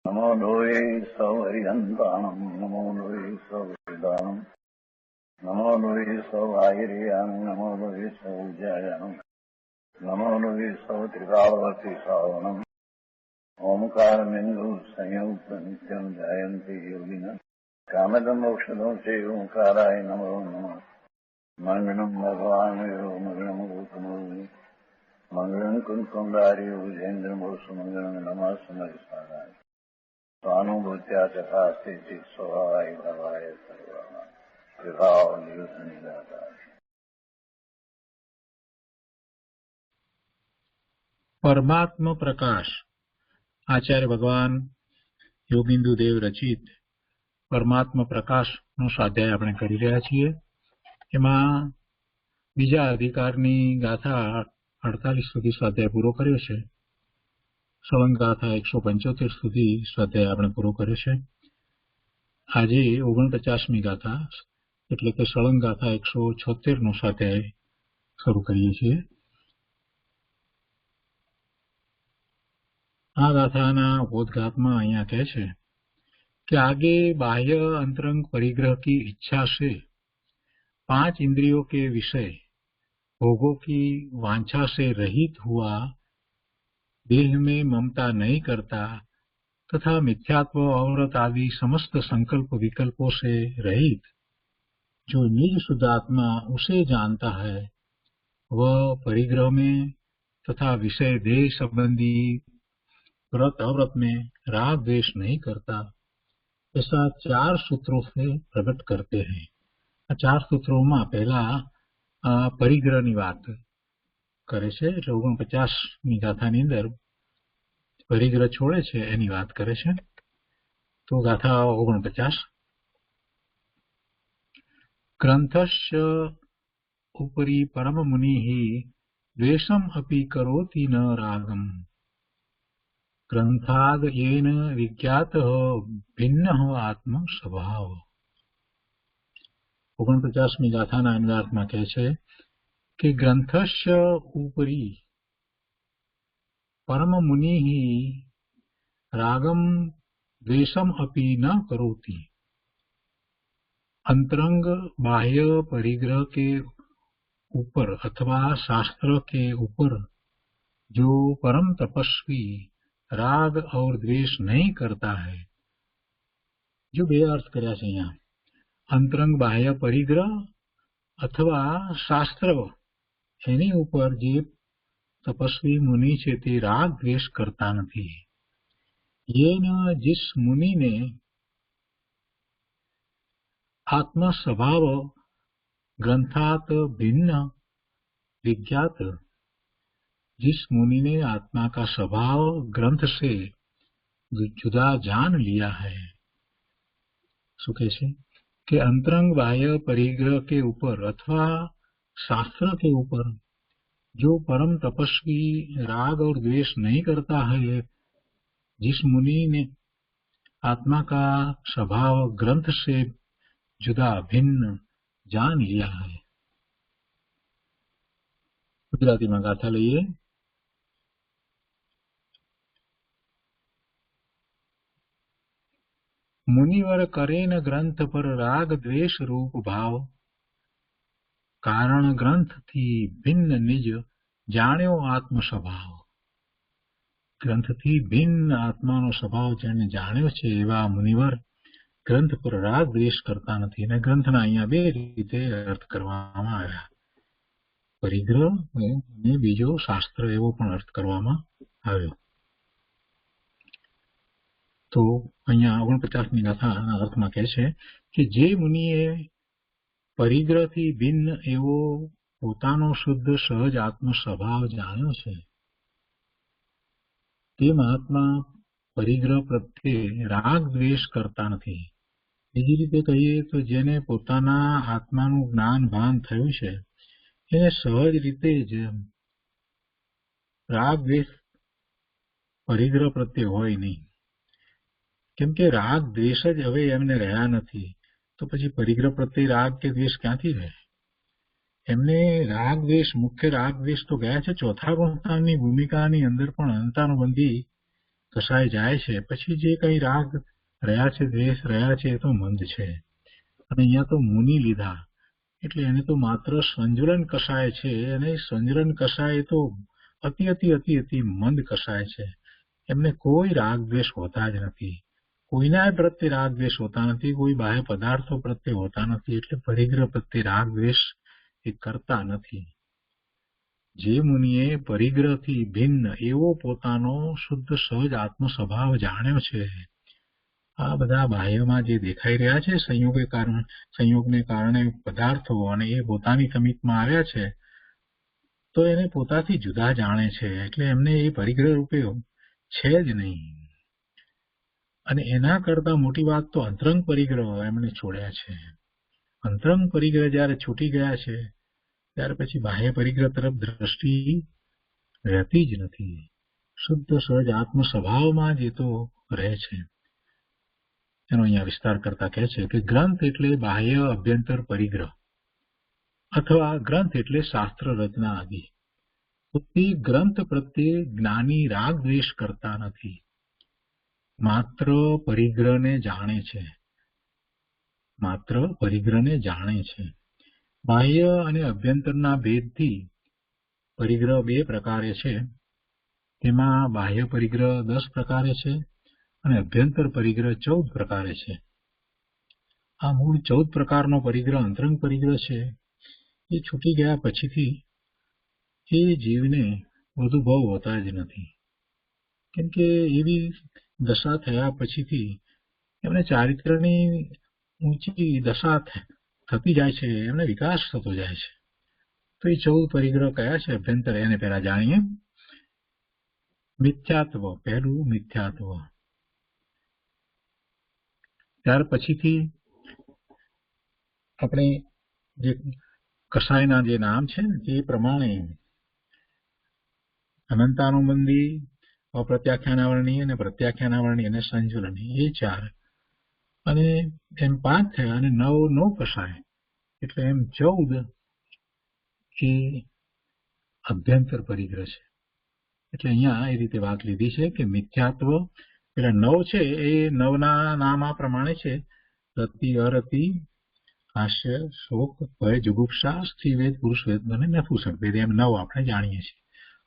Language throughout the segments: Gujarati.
नमो लोये सौहरिहन्ताणम् नमो लोये सौहृदानम् नमो लोये सौभागिर्यानम् नमो लोये सौज्यायानम् नमो लोये सौत्रिकावती सावनम् ओंकारमिन्दु संयुक्त नित्यम् जायन्ति योगिनः कामदम् मोक्षदम् चैव ओंकाराय नमो नमः मङ्गलम् भगवान् मङ्गलम् गौतमो मङ्गलम् कुन्कुण्डार्यो विजेन्द्रमोसुमङ्गलम् नमः समयसाराय स्वानुभूत्या चकास्ते स्वभावाय भवाय सर्वाः विभावनिदाता। પરમાત્મ પ્રકાશ આચાર્ય ભગવાન યોગિન્દુ દેવ રચિત પરમાત્મ પ્રકાશનો સ્વાધ્યાય આપણે કરી રહ્યા છીએ. એમાં બીજા અધિકારની ગાથા 48 સુધી સ્વાધ્યાય પૂરો કર્યો છે. સળંગ ગાથા 175 સુધી સ્વાધ્યાય આપણે પૂરો કર્યો છે. આજે 49મી ગાથા એટલે કે સળંગ ગાથા 176 નો સ્વાધ્યાય શરૂ કરીએ છીએ. આ ગાથાના બોધઘાતમાં અહીંયા કહે છે कि आगे बाह्य अंतरंग परिग्रह की इच्छा से 5 इंद्रियों के विषय भोगों की वांछा से रहित हुआ देह में ममता नहीं करता तथा मिथ्यात्व औरत आदि समस्त संकल्प विकल्पों से रहित जो निज शुद्ध आत्मा उसे जानता है वह परिग्रह में तथा विषय देह संबंधी व्रत अव्रत में राग द्वेष नहीं करता, ऐसा 4 सूत्रों से प्रकट करते हैं. आ 4 सूत्रों में पहला परिग्रह की बात करे छे. 49મી गाथानी अंदर परिग्रह छोड़े छे एनी बात करे छे. तो गाथा 49 ग्रंथस्य उपरि परम मुनि द्वेषम अपि करोति न रागम ग्रंथाद येन विज्ञात भिन्न आत्म स्वभाव. 49મી ગાથાના અન્વયાર્થમાં કહે છે કે ગ્રંથસ્ય ઉપરી પરમ મુનિ रागम द्वेषम अपि न करोति. अंतरंग बाह्य परिग्रह के ऊपर अथवा शास्त्र के ऊपर जो परम तपस्वी राग और द्वेष नहीं करता है. जो बे अर्थ कर्या छे अहींया. अंतरंग बाह्य परिग्रह अथवा शास्त्र एनी ऊपर जे तपस्वी मुनि छे ते राग द्वेष करता नथी. ये न जिस मुनि ने आत्म स्वभाव ग्रंथात भिन्न विज्ञात, जिस मुनि ने आत्मा का स्वभाव ग्रंथ से जुदा जान लिया है. सुखे छे कि अंतरंग बाह्य परिग्रह के ऊपर अथवा शास्त्र के ऊपर जो परम तपस्वी राग और द्वेष नहीं करता है, जिस मुनि ने आत्मा का स्वभाव ग्रंथ से जुदा भिन्न जान लिया है. गुजराती में गाथा लईए. मुनिवर करे न ग्रंथ पर राग द्वेष रूप भाव, कारण ग्रंथ थी भिन्न निज जाण्यो आत्म स्वभाव. ग्रंथ थी भिन्न आत्मानो स्वभाव जेने जाण्यो छे एवा मुनिवर ग्रंथ पर राग द्वेष करता नथी. ने ग्रंथना अहींया 2 रीते अर्थ करवामां आव्या. परिग्रह ने बीजो शास्त्र एवो पण अर्थ करवामां आव्यो. तो अहींया 49મી गाथाना अर्थमां कहे छे कि जे मुनिए परिग्रह थी भिन्न एवो पोतानो शुद्ध सहज आत्म स्वभाव जाण्यो छे, ते महात्मा परिग्रह प्रत्ये राग द्वेष करता नथी. बीजी रीते कहीए तो जेने पोताना आत्मानुं ज्ञान भान थयुं छे एने सहज रीते ज राग द्वेष परिग्रह प्रत्ये होय नहीं. केम के राग द्वेष ज हवे एमने रह्या नथी, तो पछी परिग्रह प्रत्ये राग के द्वेष क्यांथी रहे? एमने राग द्वेष मुख्य राग द्वेष तो गया छे चौथा गुणस्थाननी भूमिकानी अंदर पण अंतानुबंधी કસાય જાય છે પછી જે કઈ રાગ રહ્યા છે, દ્વેષ રહ્યા છે, એ તો મંદ છે. અને અહીંયા તો મુનિ લીધા એટલે એને તો માત્ર સંજ્વલન કસાય છે, અને સંજ્વલન કસાય તો અતિ અતિ અતિ અતિ મંદ કસાય છે. એમને કોઈ રાગ દ્વેષ હોતા જ નથી, કોઈના પ્રત્યે રાગ દ્વેષ હોતા નથી, કોઈ બાહ્ય પદાર્થો પ્રત્યે હોતા નથી, એટલે પરિગ્રહ પ્રત્યે રાગ દ્વેષ એ કરતા નથી. જે મુનિએ પરિગ્રહથી ભિન્ન એવો પોતાનો શુદ્ધ સહજ આત્મ સ્વભાવ જાણ્યો છે, આ બધા બાહ્યમાં જે દેખાઈ રહ્યા છે સંયોગને કારણે પદાર્થો, અને એ પોતાની સમીપમાં આવ્યા છે, તો એને પોતાથી જુદા જાણે છે, એટલે એમને એ પરિગ્રહ રૂપે છે જ નહીં. અને એના કરતા મોટી વાત તો અંતરંગ પરિગ્રહ એમણે છોડ્યા છે. અંતરંગ પરિગ્રહ જયારે છૂટી ગયા છે ત્યાર પછી બાહ્ય પરિગ્રહ તરફ દ્રષ્ટિ રહેતી જ નથી. શુદ્ધ સહજ આત્મ સ્વભાવમાં જ એ તો રહે છે. એનો અહીંયા વિસ્તાર કરતા કહે છે કે ગ્રંથ એટલે બાહ્ય અભ્યંતર પરિગ્રહ, અથવા ગ્રંથ એટલે શાસ્ત્ર રચના આદિ. તે ગ્રંથ પ્રત્યે જ્ઞાની રાગ દ્વેષ કરતા નથી, માત્ર પરિગ્રહને જાણે છે, માત્ર પરિગ્રહને જાણે છે. બાહ્ય અને અભ્યંતરના ભેદથી પરિગ્રહ બે પ્રકારે છે. તેમાં બાહ્ય પરિગ્રહ 10 પ્રકારે છે અને અભ્યંતર પરિગ્રહ 14 પ્રકારે છે. આ મૂળ 14 પ્રકારનો પરિગ્રહ અંતરંગ પરિગ્રહ છે. એ છૂટી ગયા પછીથી એ જીવને વધુ ભાવ હોતા જ નથી, કેમ કે એવી દશા થયા પછીથી એમને ચારિત્રની ઊંચી દશા થતી જાય છે, એમને વિકાસ થતો જાય છે. તો એ 14 પરિગ્રહ કયા છે અભ્યંતર, એને પહેલા જાણીએ. મિથ્યાત્વ, પહેલું મિથ્યાત્વ. ત્યાર પછીથી આપણે જે કસાયના જે નામ છે એ પ્રમાણે અનંતાનુબંધી, અપ્રત્યાખ્યાનાવરણીય અને પ્રત્યાખ્યાનાવરણીય અને સંજ્વલની, એ 4. અને એમ 5 થયા, અને 9 કસાય, એટલે એમ 14 એ અભ્યંતર પરિગ્રહ છે. એટલે અહીંયા એ રીતે વાત લીધી છે કે મિથ્યાત્વ પેલા 9 છે એ 9ના નામ આ પ્રમાણે છે: રતિ, અરતિ, હાસ્ય, શોક, ભય, જુગુપ્સા, સ્ત્રીવેદ, પુરુષવેદ અને નપુંસકવેદ, એમ 9 આપણે જાણીએ છીએ.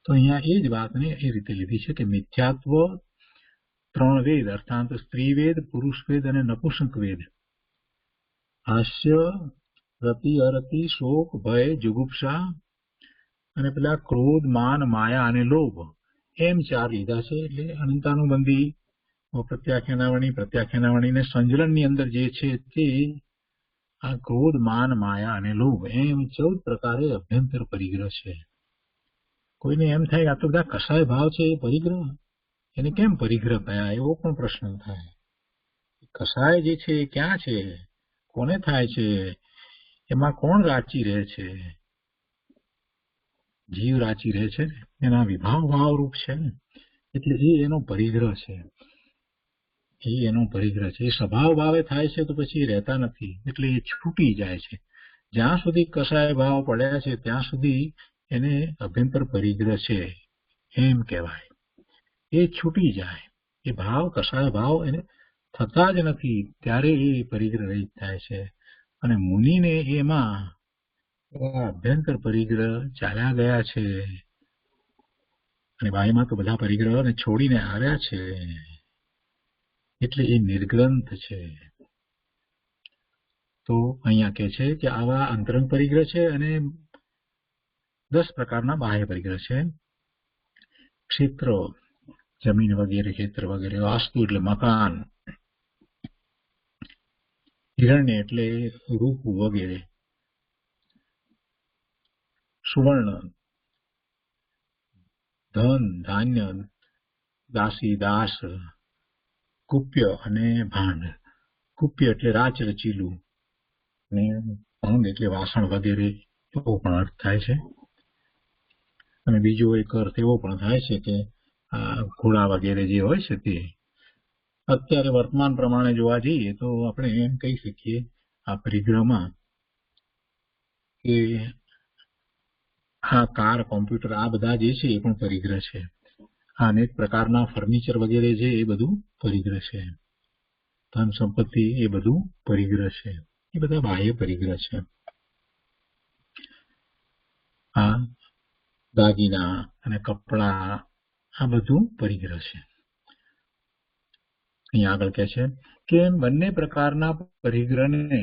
તો અહીંયા એ જ વાતને એ રીતે લીધી છે કે મિથ્યાત્વ 3 વેદ, અર્થાત સ્ત્રીવેદ, પુરુષવેદ અને નપુંસકવેદ, હાસ્ય, રતિ, અરતિ, શોક, ભય, જુગુપ્સા અને પેલા ક્રોધ, માન, માયા અને લોભ, એમ 4 લીધા છે. એટલે અનંતાનુબંધી, પ્રત્યાખ્યાનાવરણી, પ્રત્યાખ્યાનાવરણી અને સંજ્વલનની અંદર જે છે તે આ ક્રોધ, માન, માયા અને લોભ, એમ 14 પ્રકારે અભ્યંતર પરિગ્રહ છે. કોઈને એમ થાય આ તો બધા કસાય ભાવ છે, એ પરિગ્રહ, એને કેમ પરિગ્રહ કયા, એવો પણ પ્રશ્ન થાય. કસાય જે છે એ ક્યાં છે, કોને થાય છે, એમાં કોણ રાચી રહે છે? જીવ રાચી રહે છે, એના વિભાવ ભાવ રૂપ છે ને, એટલે એ એનો પરિગ્રહ છે. એ એનો પરિગ્રહ છે. એ સ્વભાવ ભાવે થાય છે તો પછી રહેતા નથી, એટલે એ છૂટી જાય છે. જ્યાં સુધી કસાય ભાવ પડ્યા છે ત્યાં સુધી એને અભ્યંતર પરિગ્રહ છે એમ કહેવાય. એ છૂટી જાય, એ ભાવ, કસાય ભાવ એને થતા જ નથી, ત્યારે એ પરિગ્રહ રહિત થાય છે. અને મુનિને એમાં અભ્યંતર પરિગ્રહ ચાલ્યા ગયા છે, અને બાહ્યમાં તો બધા પરિગ્રહોને છોડીને આવ્યા છે, એટલે એ નિર્ગ્રંથ છે. તો અહીંયા કહે છે કે આવા અંતરંગ પરિગ્રહ છે, અને 10 પ્રકારના બાહ્ય પરિગ્રહ છે. ક્ષેત્ર, જમીન વગેરે, ક્ષેત્ર વગેરે. વાસ્તુ એટલે મકાન, હિરણ્ય એટલે રૂપ વગેરે, સુવર્ણ, ધન, ધાન્ય, દાસી, દાસ, કુપ્ય અને ભાંડ. કુપ્ય એટલે રાચ રચીલું, અને ભાંડ એટલે વાસણ વગેરે, એવો પણ અર્થ થાય છે. અને બીજો એક અર્થ એવો પણ થાય છે કે આ ઘોડા વગેરે જે હોય છે તે. અત્યારે વર્તમાન પ્રમાણે જોવા જઈએ તો આપણે એમ કહી શકીએ આ પરિગ્રહમાં કે આ કાર, કોમ્પ્યુટર, આ બધા જે છે એ પણ પરિગ્રહ છે. આ અનેક પ્રકારના ફર્નિચર વગેરે છે એ બધું પરિગ્રહ છે. ધન સંપત્તિ એ બધું પરિગ્રહ છે. એ બધા બાહ્ય પરિગ્રહ છે. આ દાગીના અને કપડા આ બધું પરિગ્રહ છે. અહીંયા આગળ કહે છે કે બંને પ્રકારના પરિગ્રહને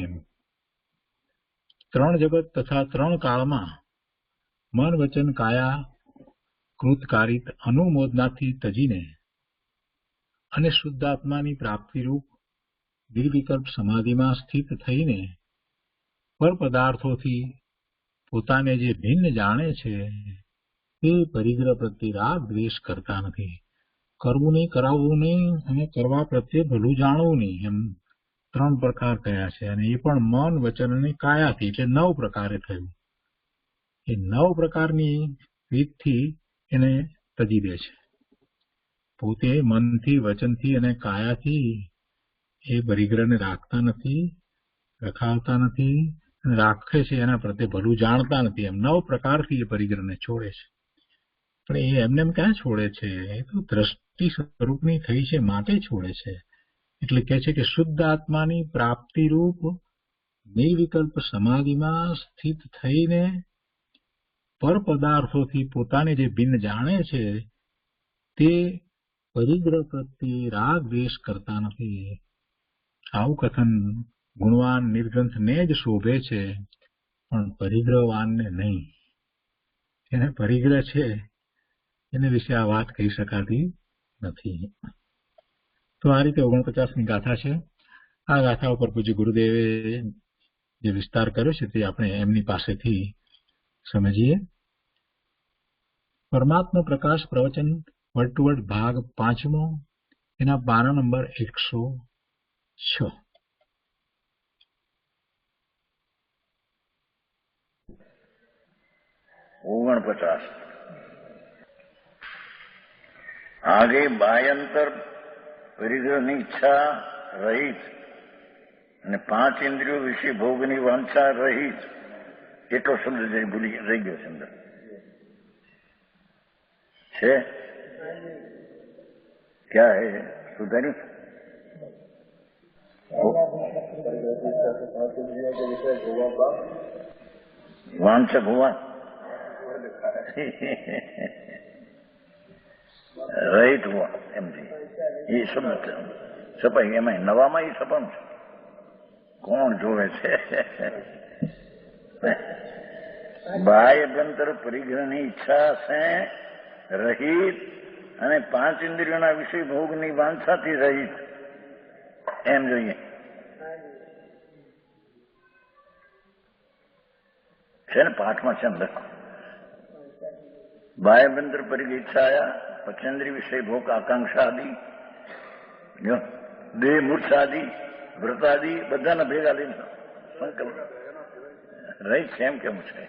ત્રણ જગત તથા ત્રણ કાળમાં મન વચન કાયા કૃતકારિત અનુમોદનાથી તજીને અને શુદ્ધાત્માની પ્રાપ્તિરૂપ નિર્વિકલ્પ સમાધિમાં સ્થિત થઈને પર પદાર્થોથી પોતાને જે ભિન્ન જાણે છે તે પરિગ્રહ પ્રત્યે રાગ દ્વેષ કરતા નથી. કરવું નહીં, કરાવવું નહીં અને કરવા પ્રત્યે ભલું જાણવું નહીં, એમ ત્રણ પ્રકાર કયા છે. અને એ પણ મન વચન અને કાયાથી, એટલે 9 પ્રકારે થયું. એ 9 પ્રકારની રીતથી એને તજી દે છે. પોતે મનથી, વચનથી અને કાયાથી એ પરિગ્રહને રાખતા નથી, રખાવતા નથી, રાખે છે એના પ્રત્યે ભલું જાણતા નથી. એમ 9 પ્રકારથી એ પરિગ્રહને છોડે છે. પણ એ એમને એમ ક્યાં છોડે છે? એ તો દ્રષ્ટિ સ્વરૂપની થઈ છે માટે છોડે છે. એટલે કહે છે કે શુદ્ધ આત્માની પ્રાપ્તિરૂપ નિર્વિકલ્પ સમાધિમાં સ્થિત થઈને પર પદાર્થોથી પોતાને જે ભિન્ન જાણે છે તે પરિગ્રહ પ્રત્યે રાગ દ્વેષ કરતા નથી. આવું કથન ગુણવાન નિર્ગ્રંથને જ શોભે છે, પણ પરિગ્રહવાનને નહીં. એને પરિગ્રહ છે એને વિશે આ વાત કહી શકાતી નથી. તો આ રીતે 49મી ગાથા છે. આ ગાથા ઉપર પૂજ્ય ગુરુદેવે જે વિસ્તાર કર્યો છે તે આપણે એમની પાસેથી સમજીએ. પરમાત્મા પ્રકાશ પ્રવચન વર્ડ ટુ વર્ડ ભાગ 5મો, એના પાના નંબર 106. आगे बाह्यंतर परिग्रहની ઈચ્છા રહિત અને 5 ઇન્દ્રિયો વિશે ભોગની વાંછા રહિત, એટલો શબ્દ ભૂલી રહી ગયો છે અંદર છે. क्या है सुधारी वांछा भुआ રહિત હુआ એમથી એ શબ્દ છપાઈ. એમાં નવામાં એ છપાનું છે. કોણ જોવે છે? બાહ્ય અભ્યંતર પરિગ્રહની ઈચ્છા છે રહિત અને 5 ઇન્દ્રિયોના વિષય ભોગની વાંછાથી રહિત, એમ જોઈએ છે ને. પાઠમાં છે અંદર બાહ્ય અભ્યંતર પરિગ્રહ ઈચ્છા આયા, પચેન્દ્રિય વિષય ભોગ આકાંક્ષા આદિ, દેહ મૂર્છા આદિ, વ્રતાદિ બધાના ભેગા લઈને સંકલ્પ રહિત છે એમ કેવું છે.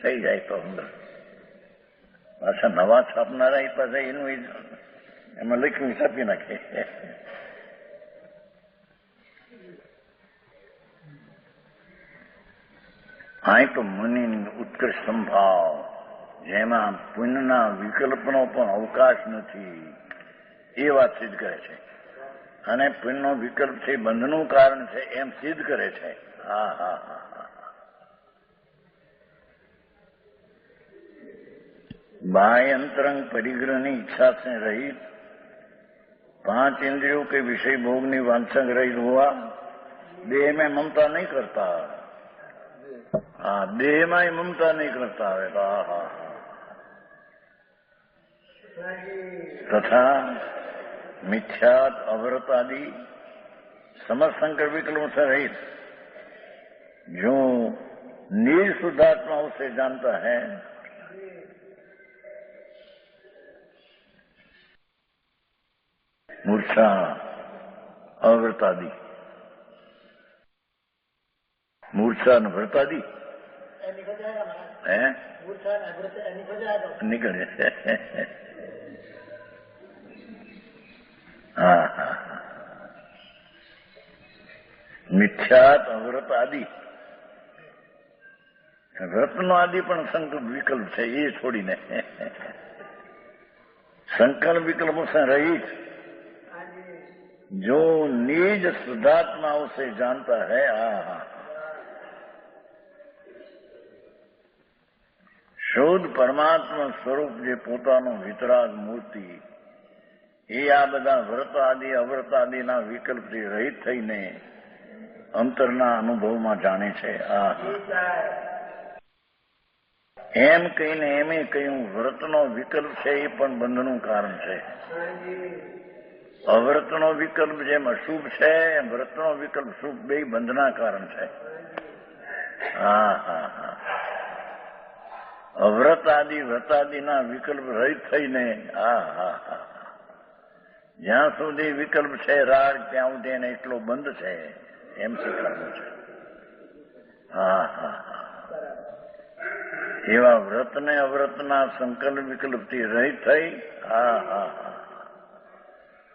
થઈ જાય તો અંદર પાછા નવા છાપનારા એ પાછા એનું એમાં લખ્યું છાપી નાખે. અહીં તો મુનિ ઉત્કૃષ્ટ સંભાવ, જેમાં પુણ્યના વિકલ્પનો પણ અવકાશ નથી, એ વાત સિદ્ધ કરે છે. અને પુણ્યનો વિકલ્પ છે બંધનું કારણ છે એમ સિદ્ધ કરે છે. હા હા હા. बाह्य अंतरंग परिग्रहની ઈચ્છા से रहित, 5 इंद्रियों के विषय भोगनी वांछा रहित हुआ, देह में ममता नहीं करता. हाँ, देह में ममता नहीं करता है. हाँ हाँ. तथा मिथ्यात अव्रत आदि समस्त संकर विकल्पों से रहित, जो निर्शुद्धात्मा उसे जानता है, मूर्छा अव्रतादि, मूर्छा न व्रतादि है निकले. हाँ हाँ. मिथ्यात अव्रत आदि, વ્રતનો આદિ પણ સંકલ્પ વિકલ્પ છે, એ છોડીને संकल्प विकल्पों से रहित जो निज शुद्धात्माओं से जानता है શુદ્ધ પરમાત્મા સ્વરૂપ જે પોતાનું વિતરાગ મૂર્તિ એ આ બધા વ્રત આદિ અવ્રત આદિના વિકલ્પથી રહિત થઈને અંતરના અનુભવમાં જાણે છે. એમ કહીને એમે કહ્યું વ્રતનો વિકલ્પ છે એ પણ બંધનું કારણ છે. અવ્રતનો વિકલ્પ જેમ અશુભ છે એમ વ્રતનો વિકલ્પ શુભ બે બંધના કારણ છે. અવ્રત આદિ વ્રતાદિના વિકલ્પ રહિત થઈને જ્યાં સુધી વિકલ્પ છે રાગ ત્યાં સુધી એને એટલો બંધ છે એમ શીખવાનું છે. એવા વ્રત ને અવ્રતના સંકલ્પ વિકલ્પથી રહિત થઈ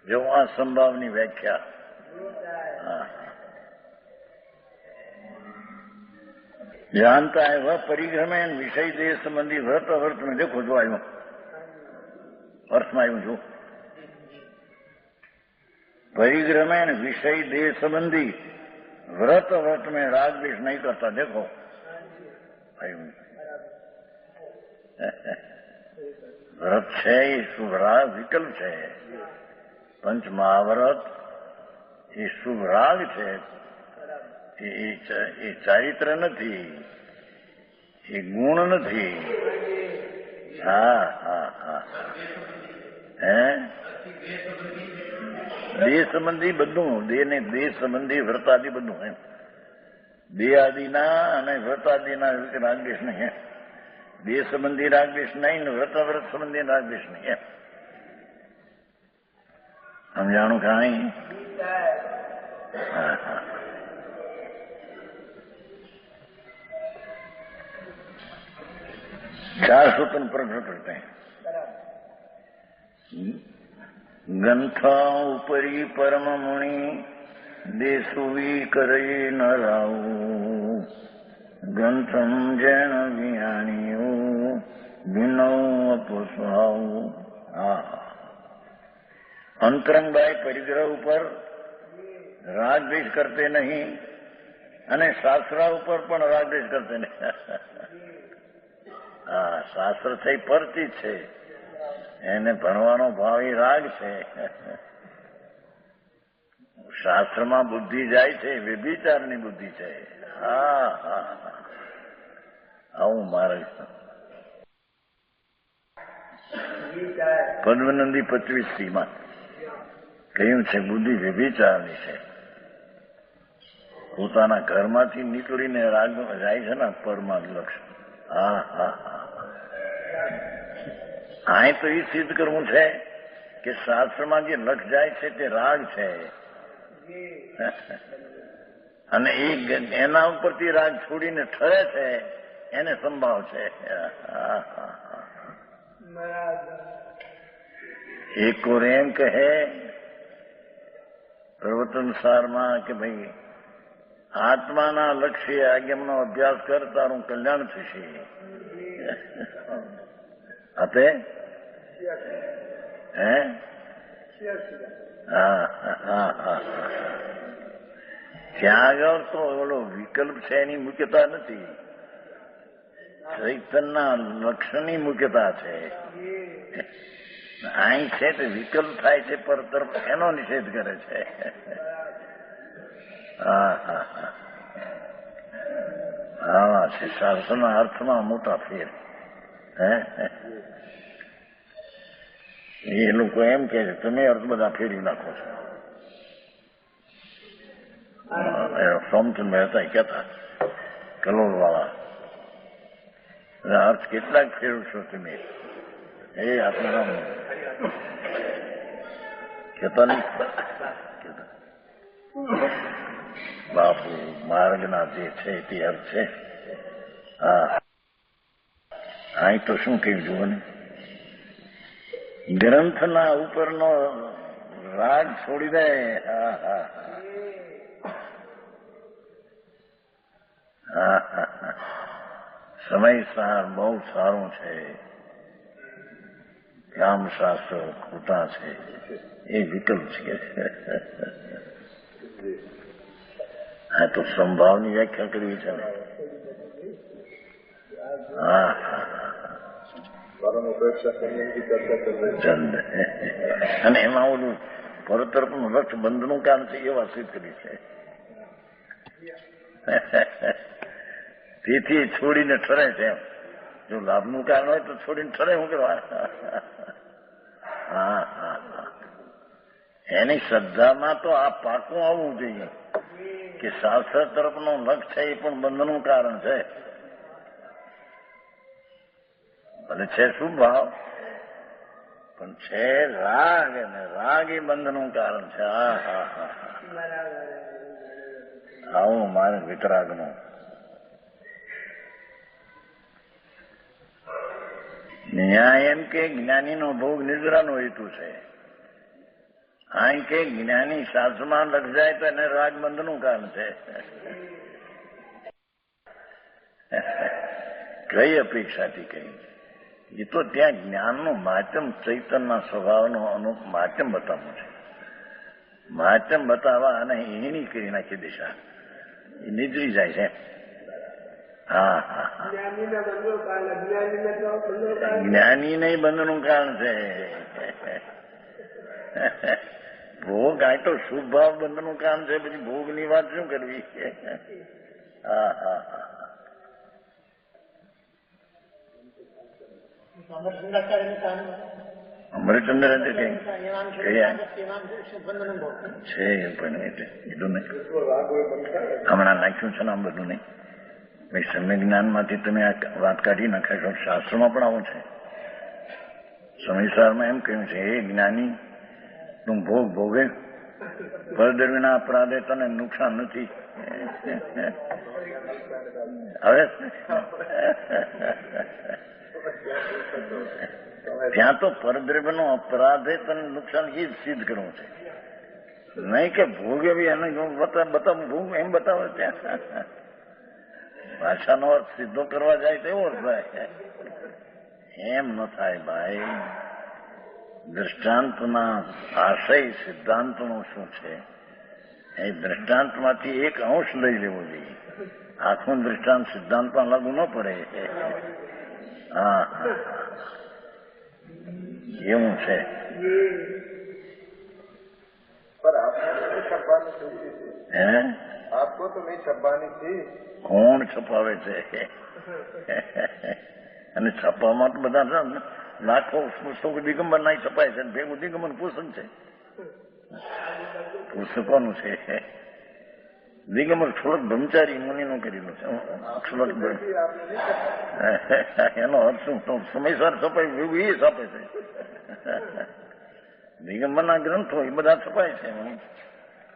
જો આ સંભાવની વ્યાખ્યા जानता है वह परिग्रह में विषय देह संबंधी व्रत अव्रत में देखो जो आयु अर्थ में आयु जो परिग्रह में विषय देह संबंधी व्रत अव्रत में राग द्वेष नहीं करता. देखो आयु व्रत है ये शुभ राग विकल्प है. पंच महाव्रत ये शुभ राग है. એ ચારિત્ર નથી, એ ગુણ નથી. દેહ સંબંધી બધું દેહ ને દેહ સંબંધી વ્રતાદિ બધું એમ દેહ આદિના અને વ્રતાદિના રાગદેશ નહીં એમ દેહ સંબંધી રાગદેશ નહીં ને વ્રત સંબંધી રાગદેશ નહીં એમ સમજાણું કાંઈ? चार सूत्र प्रकट करते हैं. ग्रंथा उपरी परम मुनि देशुवी करे न राव ग्रंथम जैन ज्ञानियो विनौ अपस्वाव. अंतरंग बाय परिग्रह ઉપર રાગદ્વેષ કરતે નહીં અને શાસ્ત્રા ઉપર પણ રાગદ્વેષ કરતે નહીં. શાસ્ત્ર થઈ પરથી છે એને ભણવાનો ભાવ એ રાગ છે. શાસ્ત્રમાં બુદ્ધિ જાય છે વ્યભિચારની બુદ્ધિ છે. આવું મારે પદ્મનંદી 25 માં કહ્યું છે બુદ્ધિ વ્યભિચારની છે. પોતાના ઘરમાંથી નીકળીને રાગ જાય છે ને પરમાર્થ લક્ષ. અહીં તો એ સિદ્ધ કરવું છે કે શાસ્ત્રમાં જે લક્ષ જાય છે તે રાગ છે અને એના ઉપરથી રાગ છોડીને ઠરે છે એને સંભાવ છે. એક ઓર એમ કહે પ્રવચન સારમાં કે ભાઈ આત્માના લક્ષ્ય આજ્ઞાનો અભ્યાસ કર તારું કલ્યાણ થશે. આપે ત્યાં આગળ તો ઓલો વિકલ્પ છે એની મુખ્યતા નથી, ચૈતનના લક્ષણની મુખ્યતા છે. અહીં છે તે વિકલ્પ થાય છે પર તરફ એનો નિષેધ કરે છે. આવા છે શાસ્ત્રના અર્થમાં મોટા ફેર. એ લોકો એમ કે છે તમે અર્થ બધા ફેરવી નાખો છો. સોમચંદ મહેતા કહેતા કલોલ વાળા અર્થ કેટલાક ફેરવશો તમે એ આત્મારામ કહેતા નહીં. બાપુ માર્ગના જે છે તે અર્થ છે. અહીં તો શું કહ્યું જુઓ ને ગ્રંથના ઉપરનો રાગ છોડી દે. સમય બહુ સારું છે. કામશાસ્ત્ર ખોટા છે એ વિકલ્પ છે. આ તો સંભાવની વ્યાખ્યા કરવી છે ને. હા ચંદ અને એમાં ઓલું પરતરફનું લક્ષ બંધનું કામ છે એ વાતચીત કરી છે. તેથી છોડીને ઠરે છે એમ. જો લાભનું કારણ હોય તો છોડીને ઠરે શું કરવા. હા હા હા એની શ્રદ્ધામાં તો આ પાકું આવવું જોઈએ કે શાસ્ત્ર તરફનો લક્ષ છે એ પણ બંધનું કારણ છે. ભલે છે શું ભાવ પણ છે રાગ અને રાગ એ બંધનું કારણ છે. હા હા હા આવું મારે વિતરાગનું. ન્યાય એમ કે જ્ઞાનીનો ભોગ નિદ્રાનો હેતુ છે. આ કે જ્ઞાની શાસ્ત્રમાં લખ જાય તો એને રાગ બંધનું કારણ છે. કઈ અપેક્ષાથી કહી એ તો ત્યાં જ્ઞાનનું માધ્યમ ચૈતનના સ્વભાવનો અનુપ માધ્યમ બતાવવું છે. માધ્યમ બતાવવા અને એની કરી નાખી દિશા એ નિદ્રી જાય છે. હા હા હા જ્ઞાની નહીં બંધનું કારણ છે. ભોગ આ તો શુભ ભાવ બંધનું કામ છે. પછી ભોગની વાત શું કરવી. હા હા હા અમરચંદ્ર છે પણ એટલું નહીં હમણાં નાખ્યું છે ને આમ બધું નહીં. ભાઈ સમ્ય જ્ઞાનમાંથી તમે આ વાત કાઢી નાખ્યા છો. શાસ્ત્રોમાં પણ આવું છે. સમયસારમાં એમ કહ્યું છે એ જ્ઞાની તું ભોગ ભોગે પરદર્વીના અપરાધે તને નુકસાન નથી. હવે ત્યાં તો પરદ્રવ્યનો અપરાધે તને નુકસાન એ જ સિદ્ધ કરવું છે. નહીં કે ભોગે બી એને બતાવ ભોગ એમ બતાવે ત્યાં ભાષાનો અર્થ સિદ્ધો કરવા જાય તો એવો થાય. એમ ન થાય ભાઈ. દ્રષ્ટાંતના આશય સિદ્ધાંતનો શું છે એ દ્રષ્ટાંતમાંથી એક અંશ લઈ લેવો જોઈએ. આખું દ્રષ્ટાંત સિદ્ધાંતમાં લાગુ ન પડે. હા એવું છે. હે આપકો તો નહીં છપાની थी. કોણ છપાવે છે? અને છપાવમાં તો બધા લાખો પુસ્તકો દિગંબર ના છપાય છે. ભેગું દિગંબર પુસ્તક છે. પુસ્તકોનું છે દિગંબર ક્ષુલક બ્રહ્મચારી મુનિનું કરેલું છે. ક્ષુલક એનો અર્થ શું તો સમયસર છપાય એવું એ છાપે છે. દિગંબરના ગ્રંથો એ બધા છપાય છે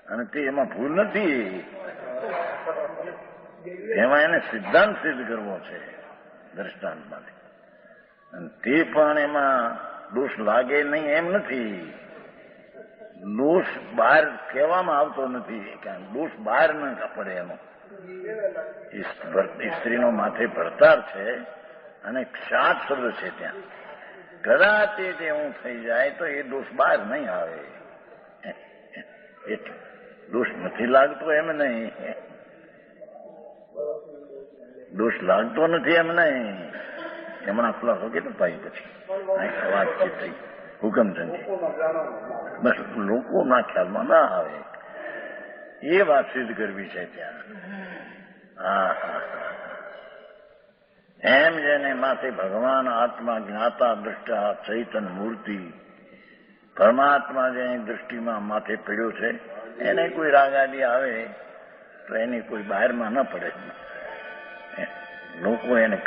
અને તે એમાં ભૂલ નથી. એમાં એને સિદ્ધાંત સિદ્ધ કરવો છે દ્રષ્ટાંતમાંથી. અને તે પણ એમાં દોષ લાગે નહીં એમ નથી. દોષ બહાર કહેવામાં આવતો નથી કારણ દોષ બહાર ન પડે એનો. સ્ત્રીનો માથે ભરતાર છે અને ક્ષાત શબ્દ છે ત્યાં. કદાચ તે હું થઈ જાય તો એ દોષ બહાર નહીં આવે. એટલે દોષ નથી લાગતો એમ નહીં. દોષ લાગતો નથી એમ નહીં. હમણાં ખુલાસો કેટલો પાઈ પછી વાતચીત થઈ હુકમચંદજી. બસ લોકોના ખ્યાલમાં ના આવે એ વાત સિદ્ધ કરવી છે ત્યાં. હા હા એમ જેને માથે ભગવાન આત્મા જ્ઞાતા દ્રષ્ટા ચૈતન મૂર્તિ પરમાત્મા જેની દૃષ્ટિમાં માથે પડ્યો છે એને કોઈ રાગાદી આવે તો એની કોઈ બહારમાં ન પડે. લોકો એને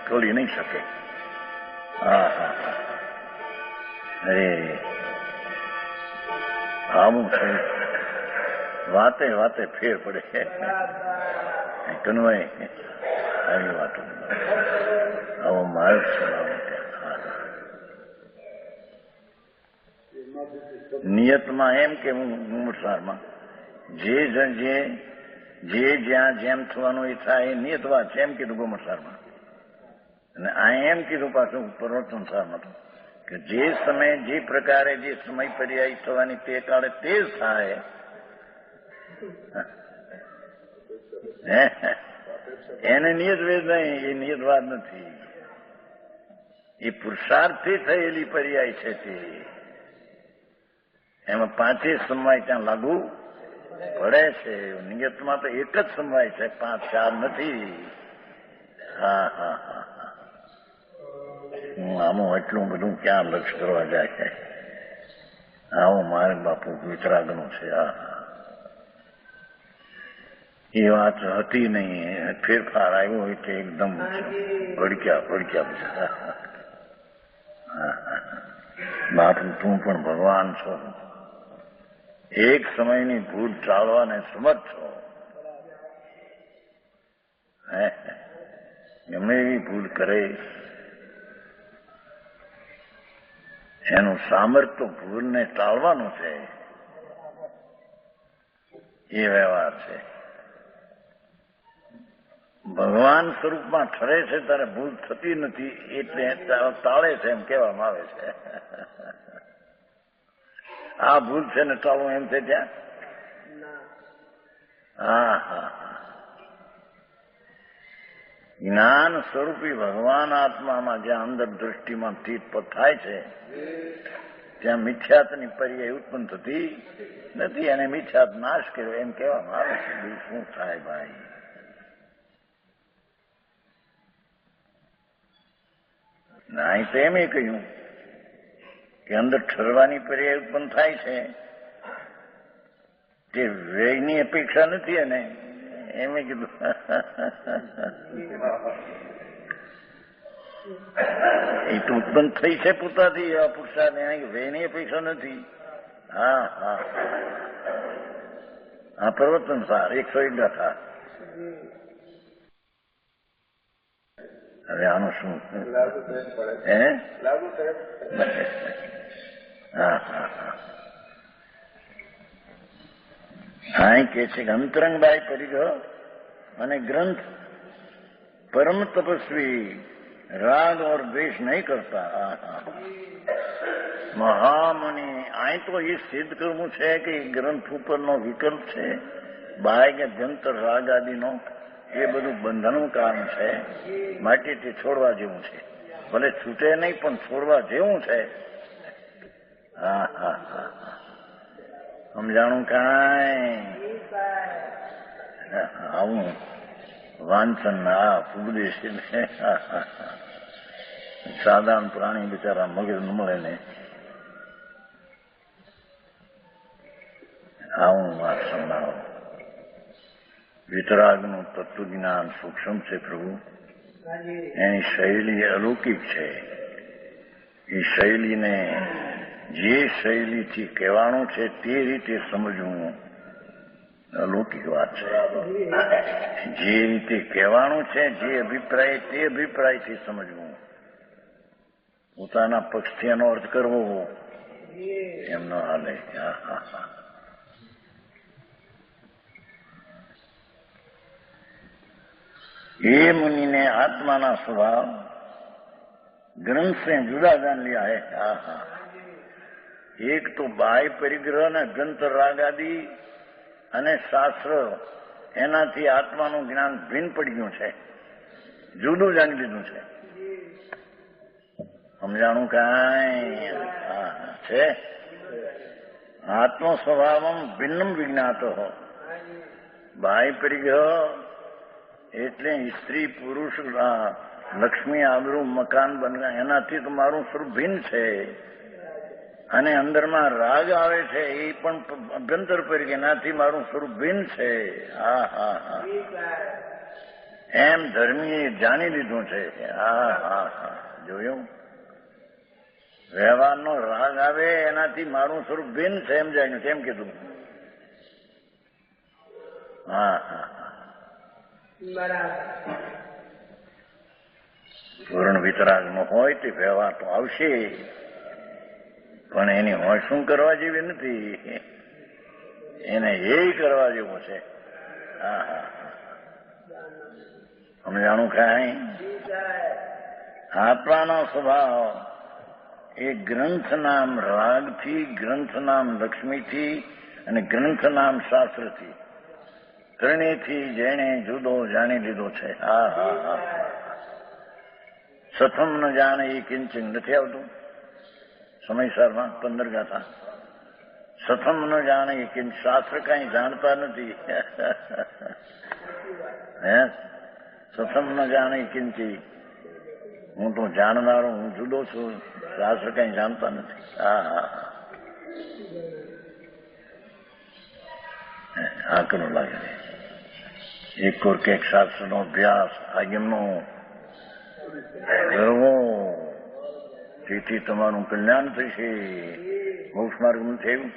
કરી નહીં શકે. હા હા હા અરે આવું છે. વાતે વાતે ફેર પડે. કનવાય આવી વાતો આવો માર્ગ નિયતમાં એમ કે હું મુમુક્ષારમાં જે જ્યાં જેમ થવાનું એ થાય એ નિયત વાત છે એમ કીધું ગોમસારમાં. અને આ એમ કીધું પાછું પર્વત સંસારમાં તો કે જે સમયે જે પ્રકારે જે સમય પર્યાય થવાની તે કાળે તે જ થાય. એને નિયતવેદ નહીં, એ નિયતવાદ નથી, એ પુરુષાર્થથી થયેલી પર્યાય છે. તે એમાં પાંચે સમવાય ત્યાં લાગુ પડે છે. નિયતમાં તો એક જ સમવાય છે, 5 4 નથી. હા હા હા હા. હું આમાં એટલું બધું ક્યાં લક્ષ કરવા જાય છે. આવું મારે બાપુ વિતરાગનું છે. હા હા, એ વાત હતી નહીં, ફેરફાર આવ્યો હોય તો એકદમ ભડક્યા બધા. બાપુ તું પણ ભગવાન છો, એક સમયની ભૂલ ટાળવાને સમર્થ છો. ગમે એવી ભૂલ કરે એનું સામર્થ્ય ભૂલને ટાળવાનું છે. એ વ્યવહાર છે. ભગવાન સ્વરૂપમાં ઠરે છે ત્યારે ભૂલ થતી નથી, એટલે ટાળે છે એમ કહેવામાં આવે છે. આ ભૂલ છે ને ટાળવું એમ છે ત્યાં. હા હા, જ્ઞાન સ્વરૂપી ભગવાન આત્મામાં જ્યાં અંદર દૃષ્ટિમાં તીતપત થાય છે ત્યાં મિથ્યાતની પર્યાય ઉત્પન્ન થતી નથી, અને મિથ્યાત નાશ કર્યો એમ કહેવામાં આવે છે. બીજું શું થાય ભાઈ? ના, તો એમ કહ્યું કે અંદર ઠરવાની પર્યાય ઉત્પન્ન થાય છે તે વ્યયની અપેક્ષા નથી. અને એમ કીધું એ તો ઉત્પન્ન થઈ છે પોતાથી એવા પુરુષાર્થ, વ્યયની અપેક્ષા નથી. હા હા, આ પ્રવર્તન સાર 101 ગાથા. હવે આનું શું? હે? હા હા હા. હા, કે છે કે અંતરંગ બાય પરિગ્રહ અને ગ્રંથ પરમ તપસ્વી રાગ और द्वेष नहीं करता. મહામુનિ અહીં તો એ સિદ્ધ કરવું છે કે ગ્રંથ ઉપરનો વિકલ્પ છે, બાય કે અભ્યંતર રાગ આદિનો એ બધું બંધનનું કારણ છે, માટે તે છોડવા જેવું છે. ભલે છૂટે નહીં પણ છોડવા જેવું છે. હા હા હા, સમજાણું કાંઈ? આવું વાંચન આ ઉપદેશ સાધારણ પ્રાણી બિચારા મગજ ન મળે ને આવું વાત સંભાળો. વિતરાગનું તત્વજ્ઞાન સૂક્ષ્મ છે પ્રભુ, એની શૈલી અલૌકિક છે. એ શૈલીને જે શૈલીથી કહેવાનું છે તે રીતે સમજવું અલૌકિક વાત છે. જે રીતે કહેવાનું છે, જે અભિપ્રાય તે અભિપ્રાયથી સમજવું, પોતાના પક્ષથી એનો અર્થ કરવો એમ ન હાલે. ये मुनि ने आत्मा स्वभाव ग्रंथ से जुदा जान लिया है. एक तो बाह्य परिग्रह ने ગ્રંથ રાગ આદિ અને શાસ્ત્ર એનાથી આત્માનું જ્ઞાન ભિન્ન પડી ગયું છે, જુદું જાણી લીધું છે. સમજાણું કાંઈ? છે આત્મ સ્વભાવમ ભિન્નમ વિજ્ઞાતો. બાહ્ય પરિગ્રહ એટલે સ્ત્રી પુરુષ લક્ષ્મી આબરૂ મકાન બનવા એનાથી તો મારું સ્વરૂપ ભિન્ન છે. અને અંદરમાં રાગ આવે છે એ પણ અભ્યંતર પરિગ્રહ, એનાથી મારું સ્વરૂપ ભિન્ન છે. હા હા હા, એમ ધર્મીએ જાણી લીધું છે. હા હા હા, જોયું? વ્યવહારનો રાગ આવે એનાથી મારું સ્વરૂપ ભિન્ન છે એમ જાણ્યું. કેમ કીધું? હા હા, પૂર્ણ વિતરાગનો હોય તે વ્યવહાર તો આવશે, પણ એની હોય શું કરવા જેવી નથી, એને એ કરવા જેવું છે. હા હા, સમજાણું કાંઈ? આત્માનો સ્વભાવ એ ગ્રંથ નામ રાગથી, ગ્રંથ નામ લક્ષ્મીથી અને ગ્રંથ નામ શાસ્ત્રથી ત્રણેયથી જેણે જુદો જાણી લીધો છે. હા હા હા. સથમ ન જાણે એ કિંચન નથી આવતું સમયસરમાં 15 ગાથા. સથમ ન જાણે એ કિંચ, શાસ્ત્ર કાંઈ જાણતા નથી. હે સથમ ન જાણે કિંચી, હું તો જાણનારો, હું જુદો છું, શાસ્ત્ર કઈ જાણતા નથી. હા આકરો લાગે. એક કોર કે શાસ્ત્રનો અભ્યાસ આગમનો કરવો, જેથી તમારું કલ્યાણ થશે. મોક્ષ માર્ગનું થયું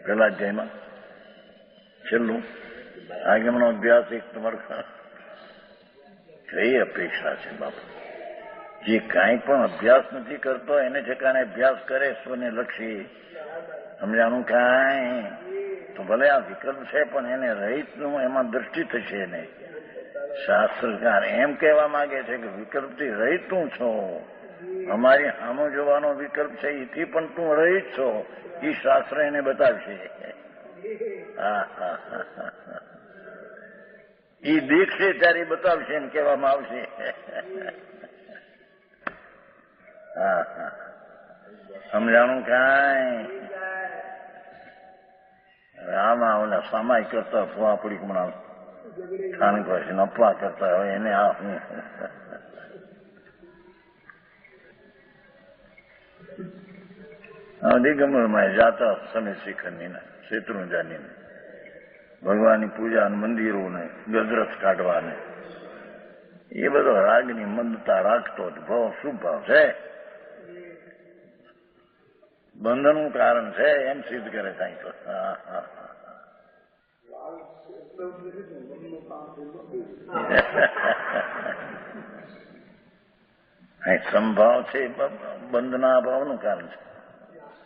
પેલા અધ્યાયમાં છેલ્લું આગમનો અભ્યાસ. એક તમારો કઈ અપેક્ષા છે બાપુ? જે કાંઈ પણ અભ્યાસ નથી કરતો એને ઠેકાણે અભ્યાસ કરે સ્વને લક્ષી, સમજાણું કાંઈ તો ભલે આ વિકલ્પ છે પણ એને રહિતનું એમાં દ્રષ્ટિ થશે નહીં. શાસ્ત્રકાર એમ કહેવા માંગે છે કે વિકલ્પથી રહિત તું છો, અમારી સામો જોવાનો વિકલ્પ છે એથી પણ તું રહિત છો, એ શાસ્ત્ર એને બતાવશે. હા હા હા. એ દેખશે ત્યારે બતાવશે એમ કહેવામાં આવશે. હા હા સમજાણું કાંઈ? આમાં ઓલા સામાય કરતા ફુવા પડી હમણાં સ્થાનિક ભાષા નફા કરતા હોય એને આ હું દિગંબરમાં જાતા સમય શિખરની શેત્રુંજાની ભગવાનની પૂજા મંદિરોને ગજરાત કાઢવાને એ બધો રાગની મંદતા રાખતો ભાવ શું ભાવ છે? બંધનનું કારણ છે એમ સિદ્ધ કરે કાંઈ તો. હા હા સંભાવ છે બંધના અભાવનું કારણ છે,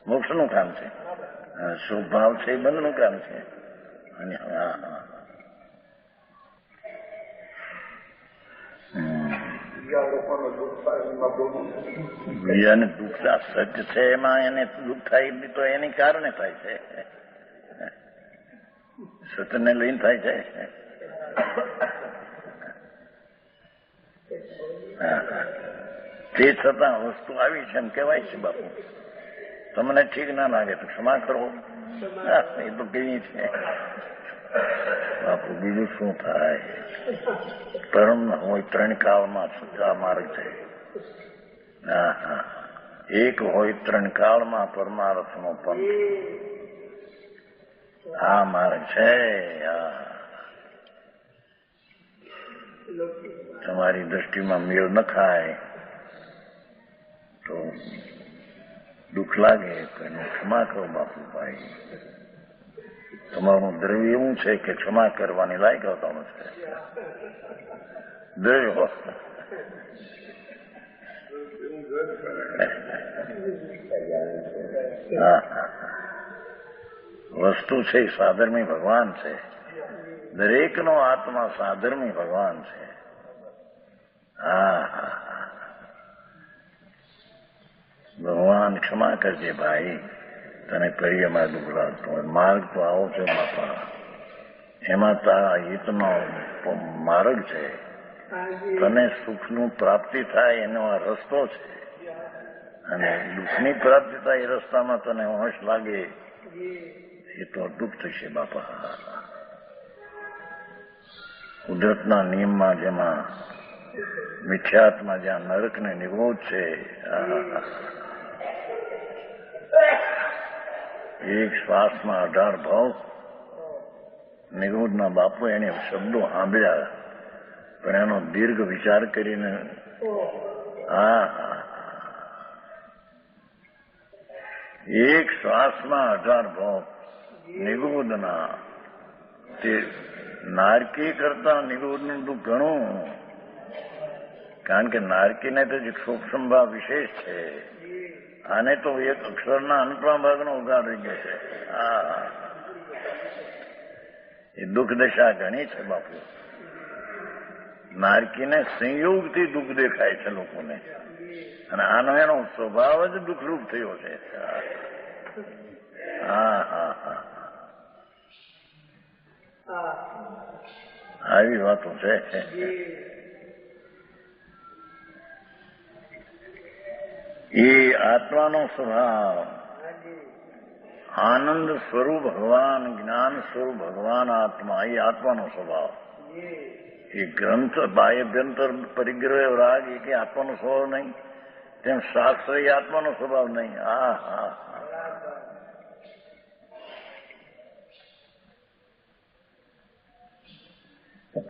મોક્ષનું કામ છે. સ્વભાવ છે એ બંધનું કામ છે. અને હા હા બીજાને દુઃખ સત્ય છે એમાં એને દુઃખ થાય તો એની કારણે થાય છે, સત્યને લઈને થાય છે. તે છતાં વસ્તુ આવી છે એમ કહેવાય છે બાપુ. તમને ઠીક ના લાગે તો ક્ષમા કરો, એ તો કેવી છે બાપુ. બીજું શું થાય? પરમ હોય 3 કાળમાં આ માર્ગ છે. હા હા એક હોય 3 કાળમાં પરમાર્થનો પંથ, આ માર્ગ છે. તમારી દ્રષ્ટિમાં મેળ ન ખાય તો દુઃખ લાગે તો એનું ક્ષમા કરો બાપુ ભાઈ. તમારું દ્રવ્ય એવું છે કે ક્ષમા કરવાની લાયક હોવાનું છે. દ્રવ્ય વસ્તુ છે સાધર્મી ભગવાન છે. દરેકનો આત્મા સાધર્મી ભગવાન છે. હા ભગવાન ક્ષમા કરજે ભાઈ, તને કરીએમાં દુઃખ લાગતો હોય. માર્ગ તો આવો છે બાપા, એમાં તારા હિતનો માર્ગ છે. તને સુખનું પ્રાપ્તિ થાય એનો આ રસ્તો છે, અને દુઃખની પ્રાપ્તિ થાય એ રસ્તામાં તને હોશ લાગે એ તો દુઃખ થશે બાપા. કુદરતના નિયમમાં જેમાં મિથ્યાત્મા જ્યાં નરકને નિરોધ છે, એક શ્વાસમાં 18 ભાવ નિરોધના બાપુ એને શબ્દો સાંભળ્યા પણ એનો દીર્ઘ વિચાર કરીને એક શ્વાસમાં 18 ભાવ નિરોધના, તે નારકી કરતા નિરોધનું દુઃખ ઘણું, કારણ કે નારકીને તો સૂક્ષ્મ ભાવ વિશેષ છે, આને તો એક અક્ષરના અંતમાં ભાગનો ઉગાડ રહી ગયો છે. એ દુઃખ દશા ઘણી છે બાપુ. નારકીને સંયોગથી દુઃખ દેખાય છે લોકોને. અને આનો એનો સ્વભાવ જ દુઃખરૂપ થયો છે. હા હા હા આવી વાતો છે. એ આત્માનો સ્વભાવ આનંદ સ્વરૂપ ભગવાન, જ્ઞાન સ્વરૂપ ભગવાન આત્મા, એ આત્માનો સ્વભાવ. એ ગ્રંથ બાહ્યભ્યંતર પરિગ્રહ રાગ એ કે આત્માનો સ્વભાવ નહીં, તેમ શાસ્ત્ર એ આત્માનો સ્વભાવ નહીં. હા હા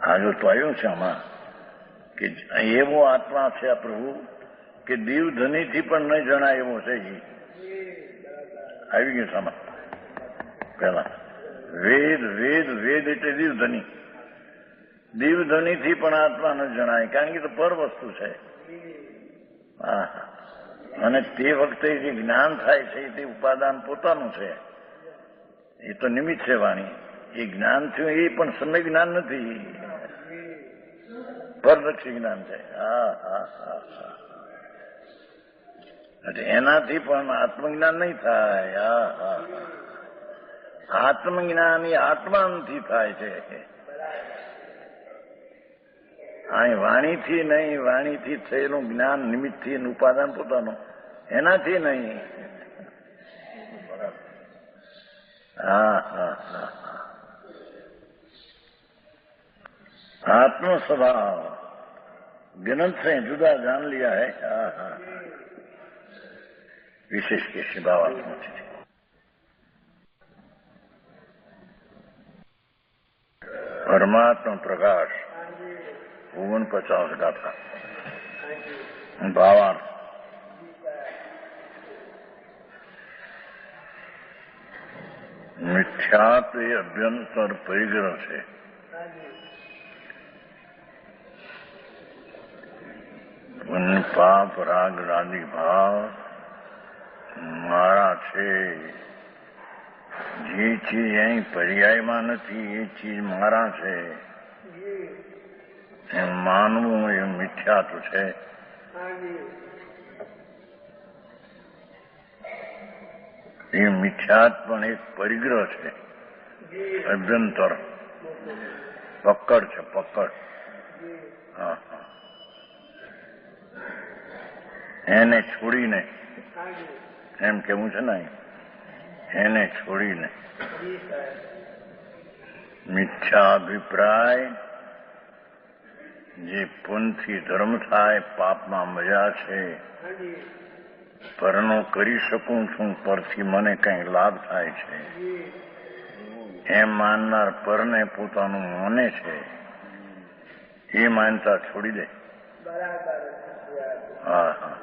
આગળ તો આવ્યું છે આમાં કે એવો આત્મા છે આ પ્રભુ કે દીવધનીથી પણ ન જણાય એવો છે. આવી ગયું સામા પેલા વેદ વેદ વેદ એટલે દીવધની. દીવધનીથી પણ આત્મા ન જણાય, કારણ કે તો પર વસ્તુ છે. હા અને તે વખતે જે જ્ઞાન થાય છે તે ઉપાદાન પોતાનું છે, એ તો નિમિત્ત છે વાણી. એ જ્ઞાન થયું એ પણ સમય જ્ઞાન નથી, પરલક્ષી જ્ઞાન છે. હા હા હા હા એટલે એનાથી પણ આત્મજ્ઞાન નહીં થાય. હા હા આત્મજ્ઞાન એ આત્માથી થાય છે. અહીં વાણીથી નહીં, વાણીથી થયેલું જ્ઞાન નિમિત્તથી ઉપાદાન પોતાનું, એનાથી નહીં. હા હા હા आत्म स्वभाव ग्रंथ से जुदा जान लिया है. हाँ हाँ विशेष के शिवात्मा परमात्मा प्रकाश 49 गाथा भावार्थ. मिथ्यात्व એ અભ્યંતર પરિગ્રહ છે. પાપ રાગ રાગી ભાવ મારા છે. જે ચીજ અહીં પર્યાયમાં નથી એ ચીજ મારા છે એમ માનવું એ મિથ્યાત્વ છે. એ મિથ્યાત્વ પણ એક પરિગ્રહ છે, અભ્યંતર પકડ છે, પકડ. હા હા એને છોડીને એમ કેવું છે ને, એને છોડીને મિથ્યાભિપ્રાય જે પુણ્યથી ધર્મ થાય, પાપમાં મજા છે, પરનો કરી શકું છું, પરથી મને કંઈ લાભ થાય છે એમ માનનાર પરને પોતાનું માને છે, એ માનતા છોડી દે. હા હા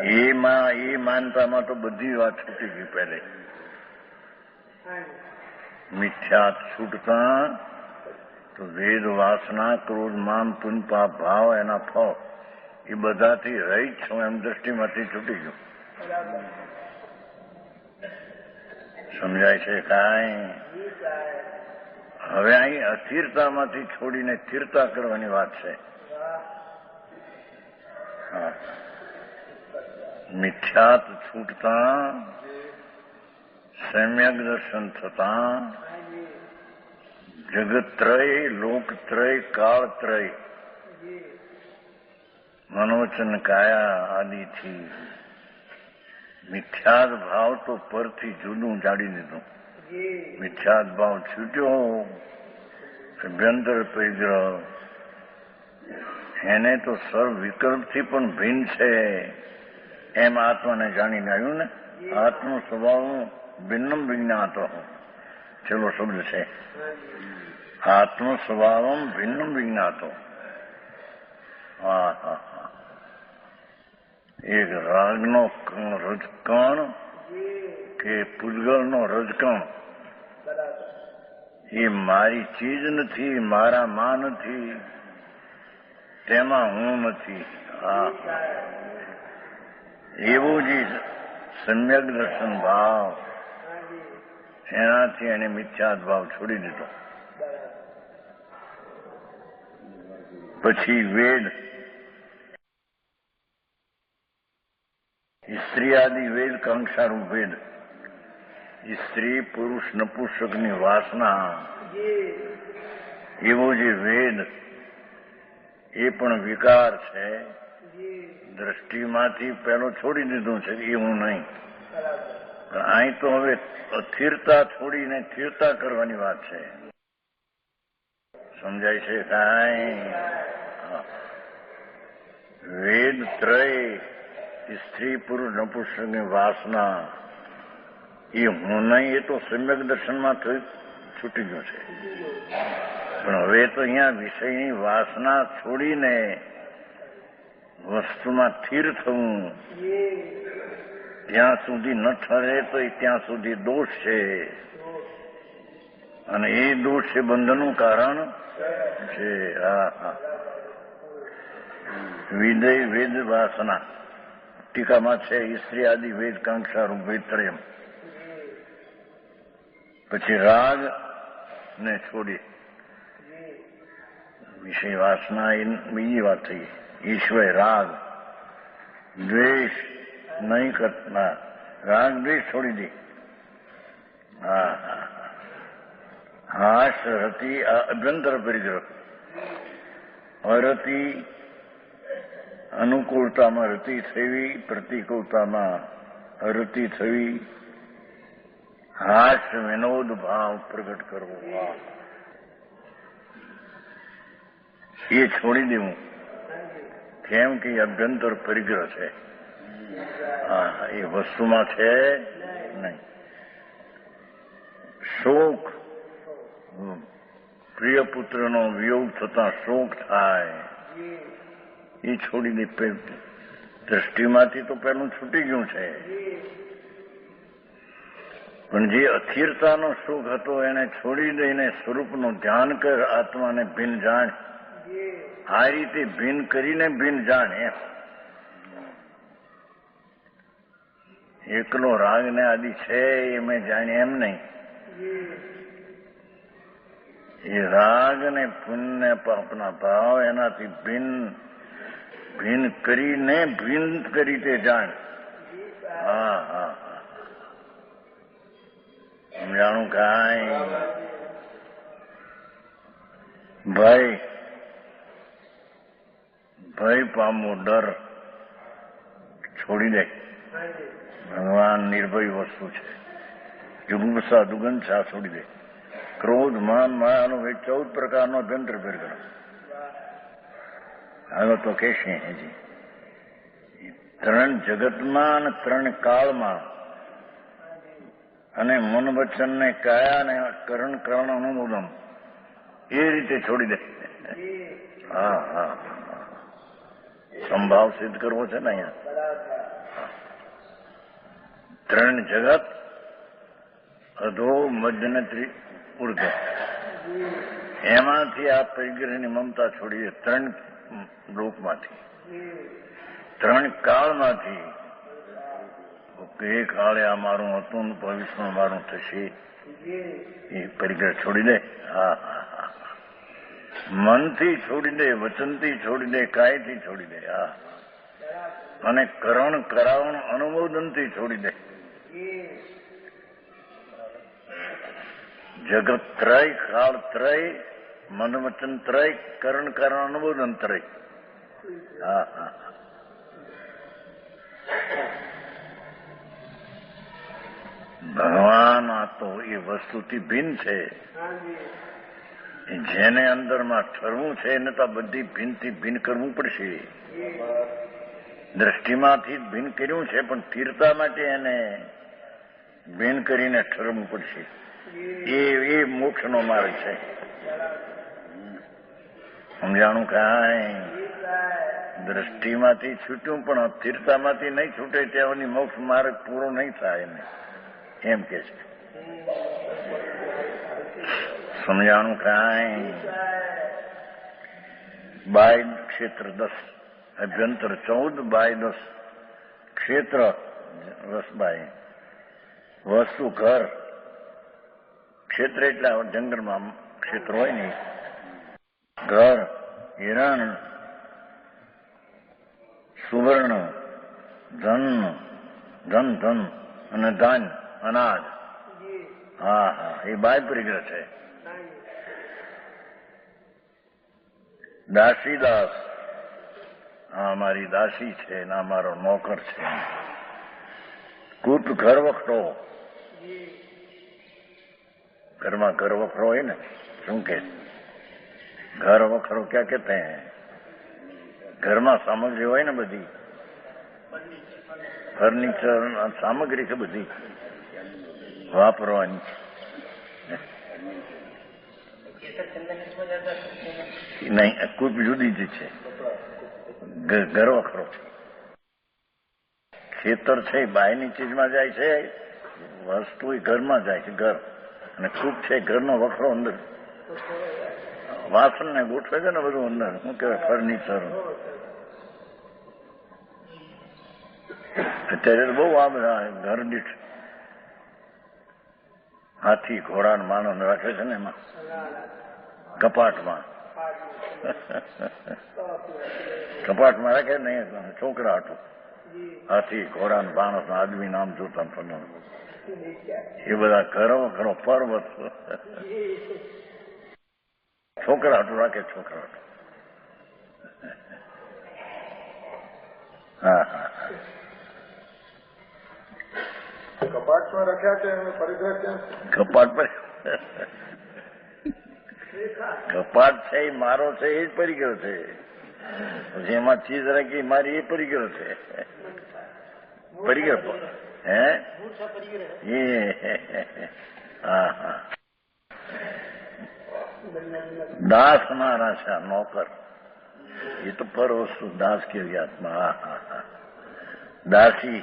એ માનતામાં તો બધી વાત છૂટી ગઈ. પહેલે મિથ્યા છૂટતા તો વેદ વાસના ક્રોધ માન પુન પાપ ભાવ એના ફળ એ બધાથી રહિત છું એમ દ્રષ્ટિમાંથી છૂટી ગયું. સમજાય છે કાંઈ? હવે અહીં અસ્થિરતામાંથી છોડીને સ્થિરતા કરવાની વાત છે. હા મિથ્યાત છૂટતા સમ્યક દર્શન થતા જગત્રય, લોકત્રય, કાળત્રય, મનોવચન કાયા આદિથી મિથ્યાદ ભાવ તો પરથી જુદું જાડી દીધું. મિથ્યાદ ભાવ છૂટ્યો, અભ્યંતર પરિગ્રહ એને તો સર્વ વિકલ્પથી પણ ભિન્ન છે એમ આત્માને જાણીને આવ્યું ને. આત્મ સ્વભાવ ભિન્નમ વિજ્ઞાતો છેલ્લો શબ્દ છે. આત્મ સ્વભાવમ ભિન્નમ વિજ્ઞાતો. હા હા હા એક રાગનો રજકણ કે પૂતગલનો રજકણ એ મારી ચીજ નથી, મારા માં નથી, તેમાં હું નથી. હા એવું જ સમ્યક દર્શન ભાવ એનાથી એને મિથ્યાદ ભાવ છોડી દીધો. પછી વેદ સ્ત્રી આદિ વેદ કાંક્ષારૂપ વેદ, સ્ત્રી પુરુષ નપુંસકની વાસના, એવો જે વેદ એ પણ વિકાર છે. દ્રષ્ટિમાંથી પેલો છોડી દીધું છે એવું નહીં, પણ અહીં તો હવે અસ્થિરતા છોડીને સ્થિરતા કરવાની વાત છે. સમજાય છે કાંઈ? વેદ ત્રય સ્ત્રી પુરુષ નપુંસકની વાસના એ હું નહીં, એ તો સમ્યક દર્શનમાં છૂટી ગયું છે. પણ હવે તો અહીંયા વિષયની વાસના છોડીને વસ્તુમાં સ્થિર થવું, ત્યાં સુધી ન ઠરે તો ત્યાં સુધી દોષ છે, અને એ દોષ છે બંધનનું કારણ છે. વિદય વેદ વાસના ટીકામાં છે સ્ત્રી આદિ વેદ કાંક્ષા રૂપ વેત્રયમ. પછી રાગ ને છોડી વિષય વાસના એ બીજી વાત થઈ. ઈશ્વર રાગ દ્વેષ નહીં કરતા, રાગ દ્વેષ છોડી દે. હાશ રતિ અભ્યંતર પરિગ્રહ, અરતિ અનુકૂળતામાં રતિ થવી, પ્રતિકૂળતામાં અરતિ થવી, હાશ વિનોદ ભાવ પ્રગટ કરવો એ છોડી દેવું. કેમ કે અભ્યંતર પરિગ્રહ છે, એ વસ્તુમાં છે નહીં. શોક, પ્રિય પુત્રનો વિયોગ થતા શોક થાય એ છોડી દે. દ્રષ્ટિમાંથી તો પેલું છૂટી ગયું છે, પણ જે અસ્થિરતાનો સુખ હતો એને છોડી દઈને સ્વરૂપનું ધ્યાન કર, આત્માને ભિન્ન જાણ. આ રીતે ભિન્ન કરીને ભિન્ન જાણ. એકલો રાગ ને આદિ છે એ મેં જાણી એમ નહીં. એ રાગ ને પુણ્ય પાપના ભાવ એનાથી ભિન્ન ભિન્ન કરીને ભિન્ન કરી તે જાણ. સમજાણું કાંઈ? ભય પામવો, ડર છોડી દે. ભગવાન નિર્ભય વસ્તુ છે. જુગુપ્સા દુગંછા છોડી દે. ક્રોધ માન માયાનો 14 પ્રકારનો અભ્યંતર ફેર કરો. હવે તો કહેશે હજી 3 જગતમાં અને 3 કાળમાં અને મન વચન ને કાયા ને કરણ કરણ અનુમોદન એ રીતે છોડી દે. સંભાવ સિદ્ધ કરવો છે ને અહીંયા. 3 જગત અધો મધ્ય ને ઉર્ધ્વ, એમાંથી આ પરિગ્રહની મમતા છોડી દે. 3 લોકમાંથી, 3 કાળમાંથી. એ કાળે આ મારું હતું, ભવિષ્યમાં મારું થશે, એ પરિગ્રહ છોડી દે. મનથી છોડી દે, વચનથી છોડી દે, કાયથી છોડી દે. અને કરણ કરાવણ અનુમોદનથી છોડી દે. જગત ત્રય, કાળ ત્રય, મન વચન ત્રય, કરણ કરણ અનુમોદન ત્રય. ભગવાન આ તો એ વસ્તુથી ભિન્ન છે. જેને અંદરમાં ઠરવું છે એને તો બધી ભિન્નથી ભિન્ન કરવું પડશે. દ્રષ્ટિમાંથી ભિન્ન કર્યું છે, પણ સ્થિરતા માટે એને ભિન્ન કરીને ઠરવું પડશે. એ મોક્ષનો માર્ગ છે. સમજાણું કાંઈ? દ્રષ્ટિમાંથી છૂટ્યું પણ સ્થિરતામાંથી નહીં છૂટે ત્યાંની મોક્ષ માર્ગ પૂરો નહીં થાય એને, એમ કે છે. સમજાણું કાંઈ? બાય ક્ષેત્ર 10, અભ્યંતર 14, બાય 10. ક્ષેત્ર 10 બાય. વસ્તુ ઘર. ક્ષેત્ર એટલે જંગલમાં ક્ષેત્ર હોય ને, ઘર, હિરણ, સુવર્ણ, ધન, ધન ધન અને ધાન્ય અનાજ. હા હા, એ બાહ્ય પરિગ્રહ છે. દાસીદાસ, આ અમારી દાસી છે ને અમારો નોકર છે. કૂટ ઘર વખરો, ઘરમાં ઘર વખરો હોય ને, શું કે ઘર વખરો ક્યાં કહેતે હૈ? ઘરમાં સામગ્રી હોય ને બધી, ફર્નિચર સામગ્રી છે બધી વાપરવાની. નહીં, કૂપ જુદી જ છે, ઘર વખરો. ખેતર છે એ બાયની ચીજમાં જાય છે, વસ્તુ એ ઘરમાં જાય છે, ઘર. અને કૂપ છે ઘરનો વખરો અંદર વાસણ ને ગોઠવે છે ને બધું અંદર, શું કહેવાય, ફર્નિચર. અત્યારે બહુ આ બધા ઘર દીઠ હાથી ઘોડા માણસ રાખે છે ને એમાં કપાટમાં. કપાટમાં રાખે ને છોકરા હાટું હાથી ઘોડા માણસ આદમી નામ જોતા પણ એ બધા ઘરો ઘરો પર્વત છોકરા હાટું રાખે, છોકરા હાટું. હા હા, કપાટમાં રાખ્યા છે એનો પરિગ્રહ ક્યાં? કપાટ પર કપાટ છે એ મારો છે, એ જ પરિગ્રહ છે. પછી એમાં ચીજ રાખી મારી, એ પરિગ્રહ છે. પરિગ્રહ હે એ હા હા. દાસ મારા છે, નોકર. એ તો પર વસ્તુ દાસ કેવી આત્મા. હા હા હા. દાસી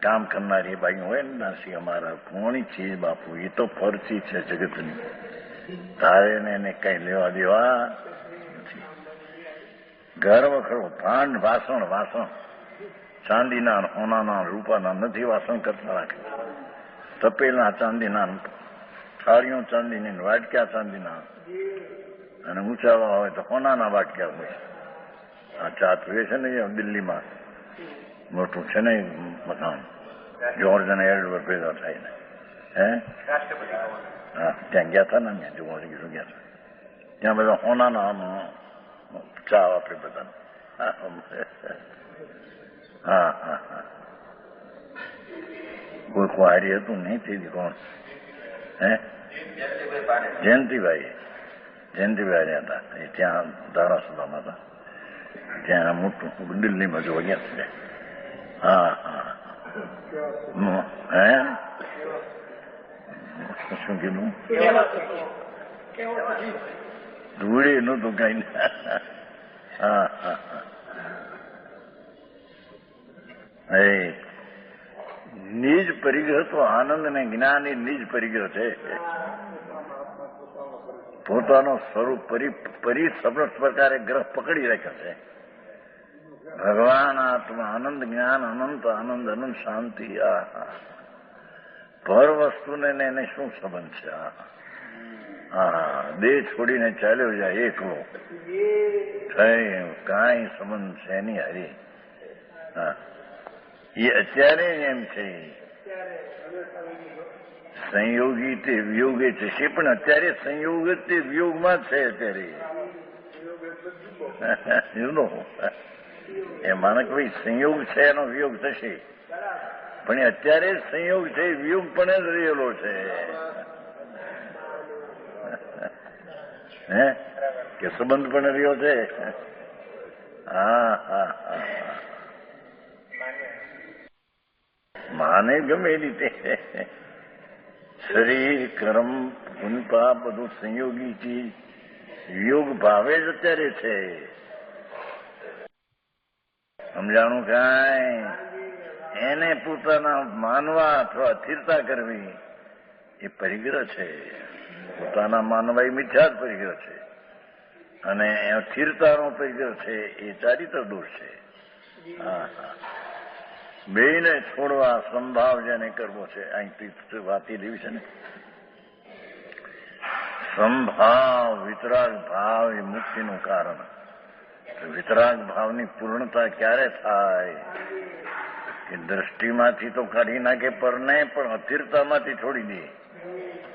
કામ કરનારી બાઈ હોય ને, દાસી અમારા કોણી ચીજ બાપુ, એ તો ફરતી છે જગતની. તારે ને એને કઈ લેવા દેવા નથી. ઘર વખરો ભાંડ વાસણ, વાસણ ચાંદીના સોનાના રૂપાના નથી વાસણ કરતા રાખે. તપેલા ચાંદીના, થાળીઓ ચાંદીની, વાટક્યા ચાંદીના, અને ઊંચાવા હોય તો સોનાના વાટક્યા હોય. આ ચાતવે છે ને એ દિલ્હીમાં મોટું છે ને મકાન, જ્યોર્જ અને એડવર્ડ પેદા થાય ને, હે હા, ત્યાં ગયા હતા ને, ત્યાં જોવા ગયા હતા. ત્યાં બધા સોનાના ચા વાપરે બધા. હા હા હા. કોઈ કુહારી હતું નહીં, તેથી કોણ, હે જયંતિભાઈ. જયંતિભાઈ હતા એ ત્યાં ધારાસભામાં હતા. ત્યાં મોટું દિલ્હીમાં જોવા ગયા છે. હા હા. હે શું કીધું? ધૂળે નતું કઈ. હા હા હા. નિજ પરિગ્રહ તો આનંદ ને જ્ઞાન એ નિજ પરિગ્રહ છે. પોતાનો સ્વરૂપ પરિસમર્થ પ્રકારે ગ્રહ પકડી રાખ્યો છે. ભગવાન આત્મા આનંદ જ્ઞાન અનંત આનંદ અનંત શાંતિ. આ પર વસ્તુને એને શું સંબંધ છે? હા, દેહ છોડીને ચાલ્યો જાય એકલો, કાંઈ સંબંધ છે નહીં હરી. હા, એ અત્યારે એમ છે. સંયોગી તે વિયોગે છે, પણ અત્યારે સંયોગ જ તે વિયોગમાં જ છે. અત્યારે એ માને કે ભાઈ સંયોગ છે એનો વિયોગ થશે, પણ અત્યારે સંયોગ છે, વિયોગ પણ જ રહેલો છે. હે કે સંબંધ પણ રહ્યો છે. હા હા હા. માને ગમે એ રીતે શરીર કર્મ પુનપા બધું સંયોગી ચીજ વિયોગ ભાવે જ અત્યારે છે. સમજાણું કાંઈ? એને પોતાના માનવા અથવા અસ્થિરતા કરવી એ પરિગ્રહ છે. પોતાના માનવા એ મિથ્યા જ પરિગ્રહ છે, અને અસ્થિરતાનો પરિગ્રહ છે એ ચારિત્ર દોષ છે. હા હા. બેને છોડવા સંભાવ જેને કરવો છે, અહીં વાતી લેવી છે ને. સંભાવ વિતરાગ ભાવ એ મુક્તિનું કારણ. વિતરાગ ભાવની પૂર્ણતા ક્યારે થાય? કે દ્રષ્ટિમાંથી તો કાઢી નાખે પરને, પણ અસ્થિરતામાંથી છોડી દે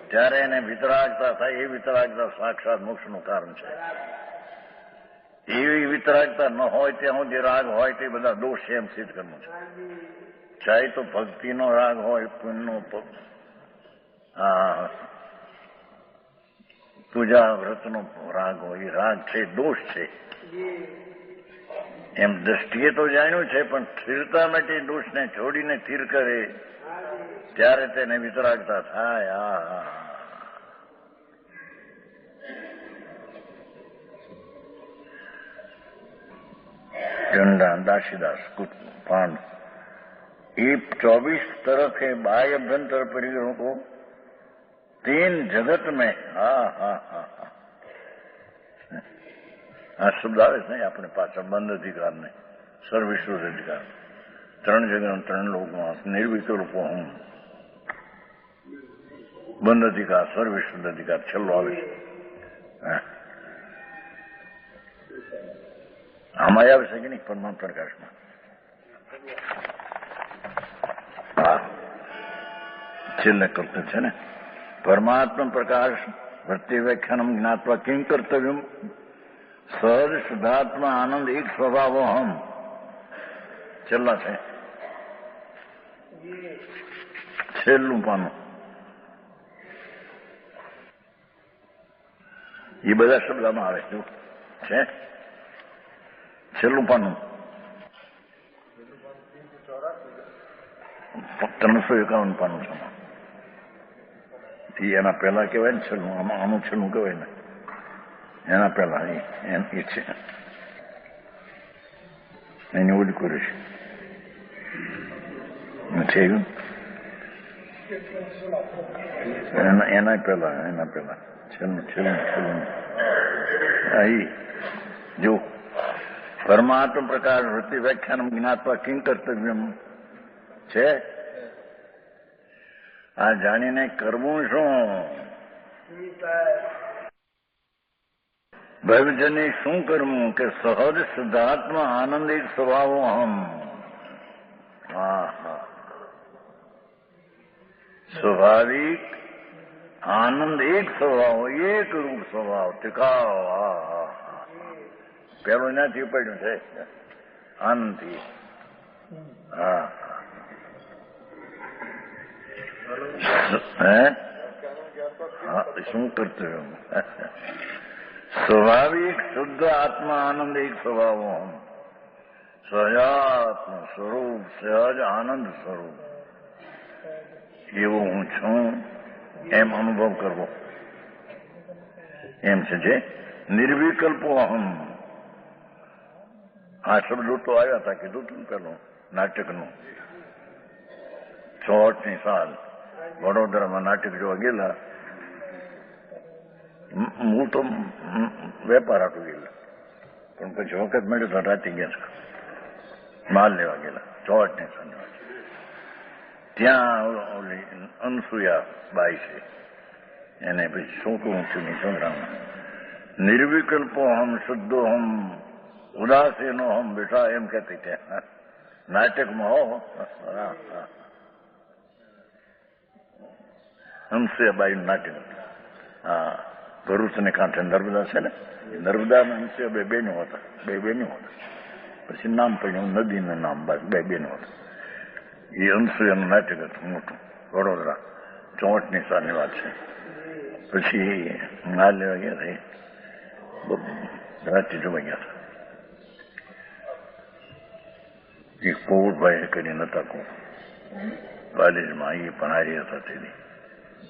ત્યારે એને વિતરાગતા થાય. એ વિતરાગતા સાક્ષાત મોક્ષનું કારણ છે. એવી વિતરાગતા ન હોય ત્યાં સુધી રાગ હોય તે બધા દોષ છે એમ સિદ્ધ કરવું છે. ચાહે તો ભક્તિનો રાગ હોય, પુણ્યનો, પૂજા વ્રતનો રાગ હોય, એ રાગ છે, દોષ છે એમ દ્રષ્ટિએ તો જાણ્યું છે. પણ સ્થિરતા માટે દોષને છોડીને સ્થિર કરે ત્યારે તેને વિતરાગતા થાય. चंदा दासीदास पांड ये 24 तरह के बाह्य अभ्यंतर परिग्रहों को 3 जगत में शब्द आवे नहीं अपने पास बंध अधिकार ने सर्वविश्व अधिकार 3 जगह 3 लोगों निर्विकल्प हूं બંધ અધિકાર સર્વવિશ્વ અધિકાર છેલ્લો આવે છે. આમાં આવે છે કે નહીં પરમાત્મા પ્રકાશમાં? છેલ્લે કરતું છે ને પરમાત્મા પ્રકાશ વૃત્તિ વ્યાખ્યાનમ જ્ઞાત્વા કિં કર્તવ્યમ સહજ શુદ્ધાત્મા આનંદ એક સ્વભાવ હમ. છેલ્લા છે છેલ્લું પાનું. એ બધા શબ્દમાં આવે છે. છેલ્લું પાનું 351 પાનું છે. એના પહેલા કહેવાય ને છેલ્લું, આનું છેલ્લું કહેવાય ને એના પહેલા એ છે એની ઓલી કરી છે એના પહેલા છેલ્લું જો પરમાત્મ પ્રકાર વૃત્તિ વ્યાખ્યાન જ્ઞાત્વા કિં કર્તવ્યમ છે. આ જાણીને કરવું શું? ભવિજને શું કરવું કે સહજ શુદ્ધાત્મા આનંદ એક સ્વભાવ હમ. સ્વાભાવિક આનંદ એક સ્વભાવ, એક રૂપ સ્વભાવ ટીકાવ. પેલું એનાથી પડ્યું છે આનંદથી. શું કરતું? સ્વાભાવિક શુદ્ધ આત્મા આનંદ એક સ્વભાવ હમ. સહજાત્મ સ્વરૂપ, સહજ આનંદ સ્વરૂપ એવું હું છું એમ અનુભવ કરવો એમ છે. જે નિર્વિકલ્પો અહમ. આ શબ્દો તો આવ્યા હતા, કીધું તું પેલું નાટકનું 68ની સાલ વડોદરામાં નાટક જોવા ગયેલા. હું તો વેપાર આટું ગયેલા, પણ પછી વખત મળ્યો તો રાતે ગયા માલ લેવા ગયેલા 68ની સાલ. ત્યાં ઓલી અનસુયા બાઈ છે, એને પછી શું કહું છું નહીં સંગ્રામમાં નિર્વિકલ્પો હમ શુદ્ધો હમ ઉદાસીનો હમ બેઠા એમ કહેતી ત્યાં નાટકમાં. હો હંસયાબાઈનું નાટક. હા, ભરૂચને કાંઠે નર્મદા છે ને, નર્મદામાં હંસયા બે બેનો હતા. પછી નામ પડ્યું નદીનું નામ, બસ બે બેનો હતા. એ હંસયાનું નાટક હતું મોટું, વડોદરા 64ની સાલની વાત છે. પછી ના લેવા ગયા રાતે જોવા ગયા હતા. એ કોવડભાઈ કરીને હતા કોલેજમાં, એ પણ હારી હતા તેની.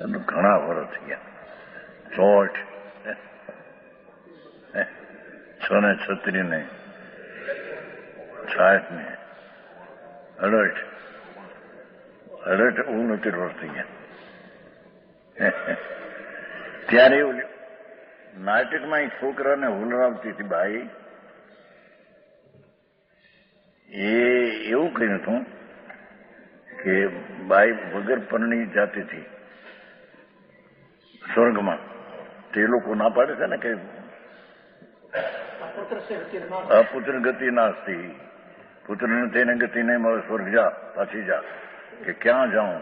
એનું ઘણા વર્ષ થઈ ગયા. 66 ને 66 ને 69 વર્ષ થઈ ગયા. ત્યારે એવું નાટકમાં એક છોકરાને હુલરાવતી હતી બાઈ. એ એવું કહ્યું હતું કે બાઈ વગર પરણી જાતી હતી સ્વર્ગમાં. તે લોકો ના પાડે છે ને કે અપુત્ર ગતિ નાસ્તી, પુત્રને તેને ગતિ નહીં મળે, સ્વર્ગ જા, પાછી જા. કે ક્યાં જાઉં?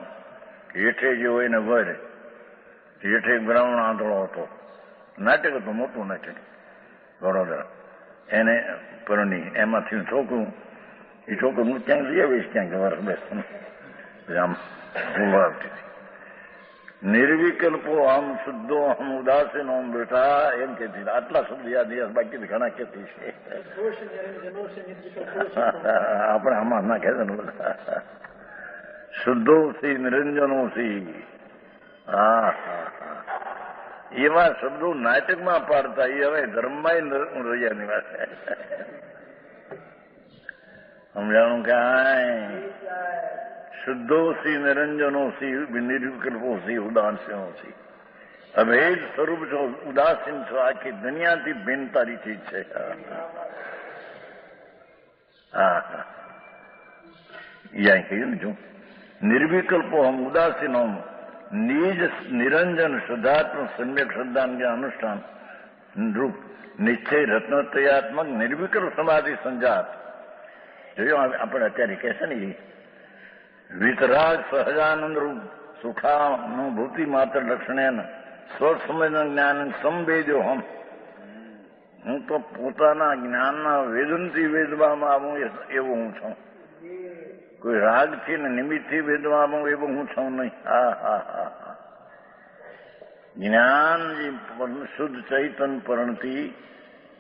હેઠે જે હોય ને વર, હેઠે એક બ્રાહ્મણ આંધળો હતો. નાટક હતું, મોટું નાટક, વડોદરા. એને પરણી એમાંથી છોકરું, એ છોકરું ક્યાંક લઈ આવીશ, ક્યાંક વર્ષ બેસતું આમ ભૂલ આવતી હતી. નિર્વિકલ્પો આમ શુદ્ધો આમ ઉદાસીનો આમ બેઠા એમ કહેતી. આટલા શબ્દ યાદ યાદ બાકી ઘણા કહેતી છે. આપણે આમાં ના કહેતા ને બધા શુદ્ધોથી નિરંજનોથી. હા એવા શબ્દો નાટકમાં પાડતા, એ હવે ધર્મમાં રૈયાની વાત સમજાણું. કાંઈ શુદ્ધોથી નિરંજનોથી નિર્વિકલ્પોથી ઉદાસીનોથી અભેદ સ્વરૂપ છો, ઉદાસીન છો, આખી દુનિયાથી ભિન્ન તારી ચીજ છે. હા યા કહ્યું ને, જો નિર્વિકલ્પો હમ ઉદાસીનો નિજ નિરંજન શુદ્ધાત્મ સમ્યક શ્રદ્ધાન અનુષ્ઠાન રૂપ નિશ્ચય રત્નોત્તયાત્મક નિર્વિકલ્પ સમાધિ સંજાત. જોયું આપણે અત્યારે કહે છે ને, વિતરાગ સહજાનંદ રૂપ સુખાનુભૂતિ માત્ર લક્ષણેન સ્વસંવેદન જ્ઞાન સંવેદ્યો હમ. હું તો પોતાના જ્ઞાનના વેદનથી વેદવામાં આવું એવું હું છું. કોઈ રાગથી ને નિમિત્તથી વેદવામાં એવું હું છું નહીં. હા હા હા હા. જ્ઞાન જે શુદ્ધ ચૈતન પરણથી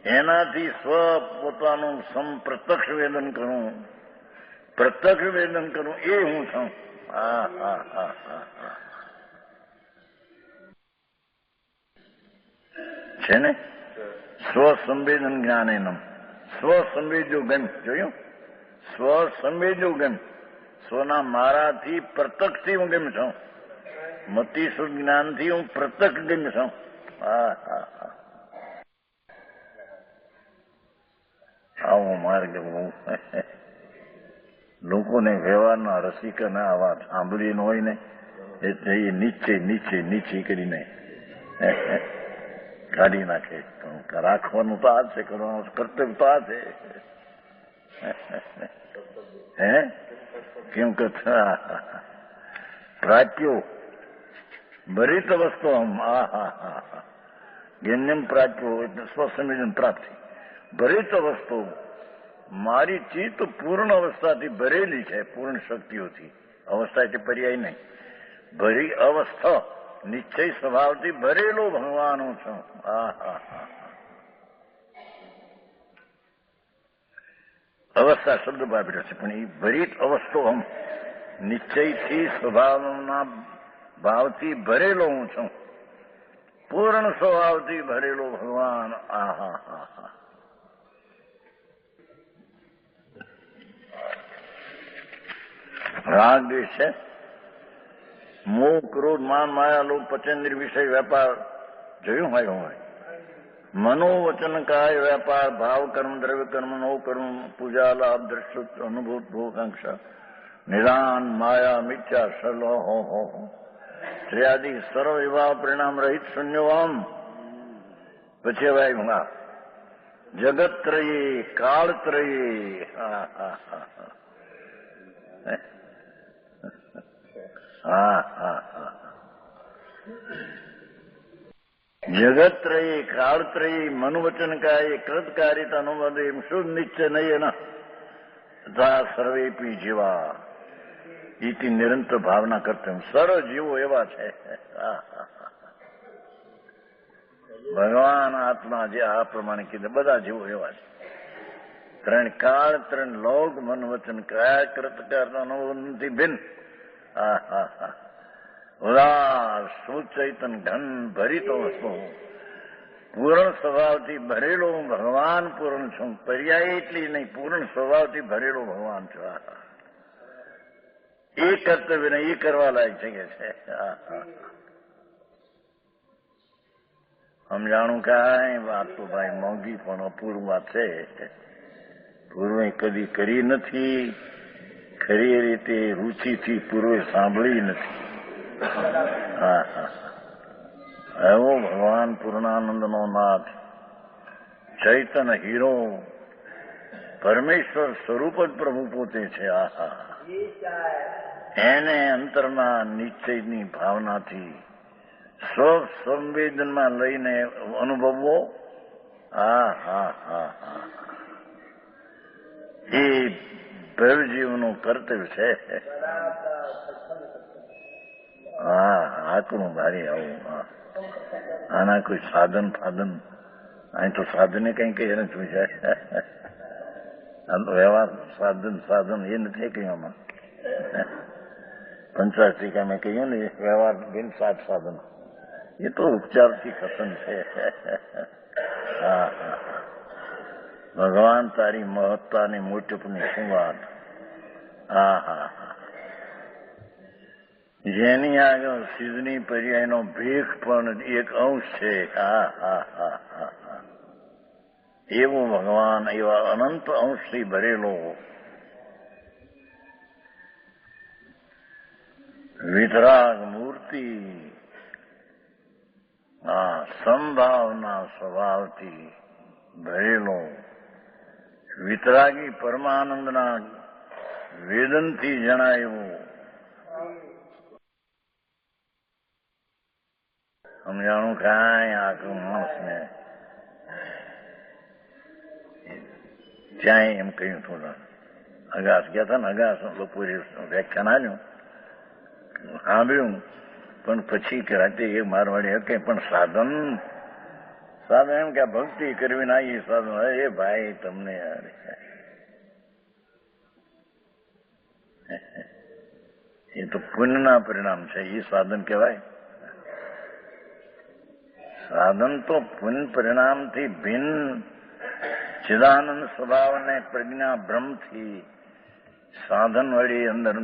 એનાથી સ્વ પોતાનું પ્રત્યક્ષ વેદન કરું, પ્રત્યક્ષ વેદન કરું એ હું છું. હા હા હા હા હા છે ને. સ્વસંવેદન જ્ઞાનેનમ સ્વસંવેદ્યો ગમ. જોયું? સ્વસંવેદ્યો ગમ. સ્વના મારાથી પ્રત્યક્ષથી હું ગમ છું. મતિ શુદ્ધ જ્ઞાનથી હું પ્રત્યક્ષ ગમ છું. હા હા હા. આવો માર્ગ લોકોને વ્યવહારના રસિકના આવા સાંભળીને હોય ને એટલે એ નીચે નીચે નીચે કરીને કાઢી નાખે. રાખવાનું તો આ છે, કરવાનું કર્તવ્ય તો આ છે. હે કેમ કે પ્રાપ્યો ભરિત વસ્તુ આમ. હા હા હા હા. જ્ઞાન પ્રાપ્યો એટલે સ્વસંવેદન પ્રાપ્તિ. ભરિત વસ્તુ મારી ચિત્ત પૂર્ણ અવસ્થાથી ભરેલી છે, પૂર્ણ શક્તિઓથી. અવસ્થા એટલે પર્યાય નહીં, ભરી અવસ્થા નિશ્ચય સ્વભાવથી ભરેલો ભગવાન હું છું. હા હા હા. અવસ્થા શબ્દ વાપર્યો છે, પણ એ ભરિત અવસ્થો હમ નિશ્ચયથી સ્વભાવના ભાવથી ભરેલો હું છું, પૂર્ણ સ્વભાવથી ભરેલો ભગવાન. આ હા હા હા. રાગ દ્વેષ છે, મોહ ક્રોધ માન માયા લોભ પચેન્દ્ર વિષય વેપાર. જોયું હોય હોય. મનોવચન કાય વેપાર ભાવ કર્મ દ્રવ્ય કર્મ નો કર્મ પૂજા લાભ દ્રષ્ટ અનુભૂત ભોગાંક્ષા નિદાન માયા મિથ્યા સલો હો હો ત્રિયાદિ સર્વ વિવાહ પરિણામ રહિત શૂન્યવામ. પછી હવે આવ્યું જગત ત્રયે કાળ ત્રયે. હા હા હા હા હા હા હા. જગત્રયે કાળત્રયે મનોવચનકાય કૃતકારિતા અનુવાદે શુદ્ધ નિશ્ચય નયન તથા સર્વેપી જીવા ઇતિ નિરંતર ભાવના કરતા સર્વ જીવો એવા છે. ભગવાન આત્મા જે આ પ્રમાણે કીધું બધા જીવો એવા છે. ત્રણ કાળ ત્રણ લોક મન વચન કાય કૃતકારિતા અનુવાદથી ભિન્ન. હા હા હા. ઉદાર શુદ્ધ ચૈતન ઘન ભરિતો વસ્તુ પૂર્ણ સ્વભાવથી ભરેલો ભગવાન પૂર્ણ છું. પર્યાય એટલી નહીં, પૂર્ણ સ્વભાવથી ભરેલો ભગવાન છું. એ કર્તવ્ય ને એ કરવા લાયક છે કે છે. સમજાણું કાંઈ વાત તો ભાઈ મોંઘી પણ અપૂર્વ વાત છે. પૂર્વે કદી કરી નથી, ખરી રીતે રુચિથી પૂર્વે સાંભળી નથી. હા હા. એવો ભગવાન પૂર્ણાનંદનો નાથ ચૈતન હીરો પરમેશ્વર સ્વરૂપ જ પ્રભુ પોતે છે. આહા, એને અંતરના નિશ્ચયની ભાવનાથી સ્વ સંવેદનમાં લઈને અનુભવવો. હા હા હા હા, એ ભવજીવનું કર્તવ્ય છે. હા, આકરું ભારી આવું. આના કોઈ સાધન ફાધન, અહીં તો સાધને કઈ કઈ એને પૂછાય. આ તો વ્યવહાર સાધન એ નથી કહ્યું આમાં. પંચાયતિકા મેં કહ્યું ને, વ્યવહાર બિન સાધન, એ તો ઉપચારથી ખતમ છે. હા હા, ભગવાન તારી મહત્તાની મોટપની શું વાત. હા હા હા, જેની આગળ સિદ્ધની પર્યાયનો ભેખ પણ એક અંશ છે. હા હા હા હા હા, એવો ભગવાન, એવા અનંત અંશથી ભરેલો વિતરાગ મૂર્તિ, આ સંભાવના સ્વભાવથી ભરેલો વિતરાગી પરમાનંદના વેદનથી જણાયું. સમજાણું કાંઈ આખું માણસને ત્યાં એમ કહ્યું. થોડા અગાસ ગયા હતા ને, અગાસ બપોરે વ્યાખ્યાન આવ્યું, સાંભળ્યું, પણ પછી રાતે એ મારવાડી કે પણ સાધન એમ કે ભક્તિ કરવી ના એ સાધન. એ ભાઈ તમને યાર, એ તો પુણ્યના પરિણામ છે. એ સાધન કહેવાય? સાધન તો પુણ્ય પરિણામથી ભિન્ન ચિદાનંદ સ્વભાવ અને પ્રજ્ઞા બ્રહ્મથી સાધન વળી અંદર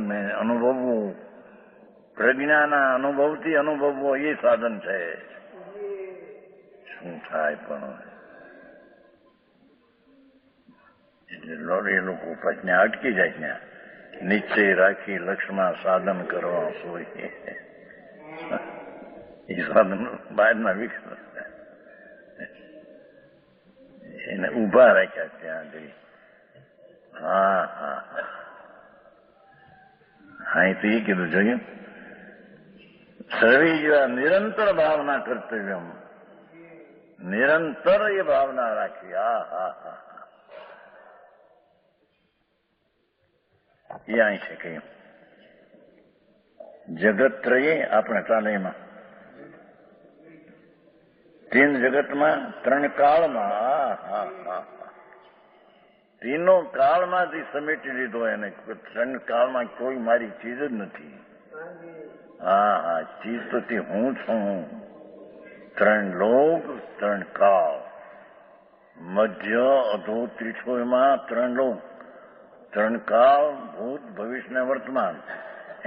અનુભવવું, પ્રજ્ઞાના અનુભવથી અનુભવવો, એ સાધન છે. શું થાય પણ એટલે એ લોકો પ્રજ્ઞા અટકી જાય ત્યાં. નિશ્ચય રાખી લક્ષ્યમાં સાધન કરવા સોય, એ સાધન બહારના વિકસ એને ઉભા રાખ્યા ત્યાં આગળ. હા હા હા, તો એ કીધું જોયું, સર્વે જેવા નિરંતર ભાવના કર્તવ્ય, નિરંતર એ ભાવના રાખવી. હા હા હા, એ અહીં છે કહ્યું. જગત ત્રયે આપણે ચાલે એમાં તીન જગતમાં ત્રણ કાળમાં. હા હા હા, તીનો કાળમાંથી સમેટી લીધો એને. ત્રણ કાળમાં કોઈ મારી ચીજ જ નથી. હા હા, ચીજ તો તે હું છું. ત્રણ લોક, ત્રણ કાળ, મધ્ય અધો ત્રિછોમાં ત્રણ લોક, ત્રણ કાળ, ભૂત ભવિષ્ય ને વર્તમાન.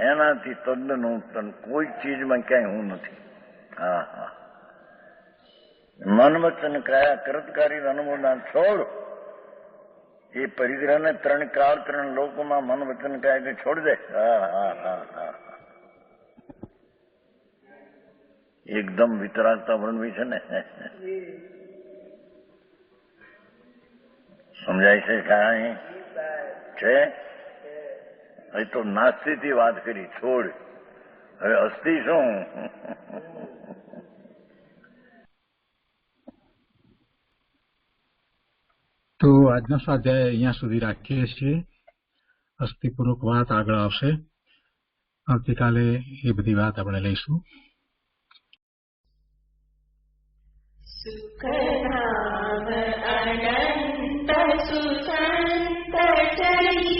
એનાથી તદ્દન હું, કોઈ ચીજમાં ક્યાંય હું નથી. હા હા, મન વચન કયા કરતકારી અનુમોદન છોડ. એ પરિગ્રહને ત્રણ કાળ ત્રણ લોકોમાં મન વચન કયા છોડ દે. હા હા હા હા, એકદમ વિતરાગતા વર્ણવી છે ને. સમજાય છે કાંઈ છે? એ તો નાસ્તિથી વાત કરી, છોડ. હવે અસ્થિ શું? તો આજનો સ્વાધ્યાય અહીંયા સુધી રાખીએ છીએ. અસ્થિપૂર્વક વાત આગળ આવશે. આવતીકાલે એ બધી વાત આપણે લઈશું. સુખધામ અનંત સુસંત ચરી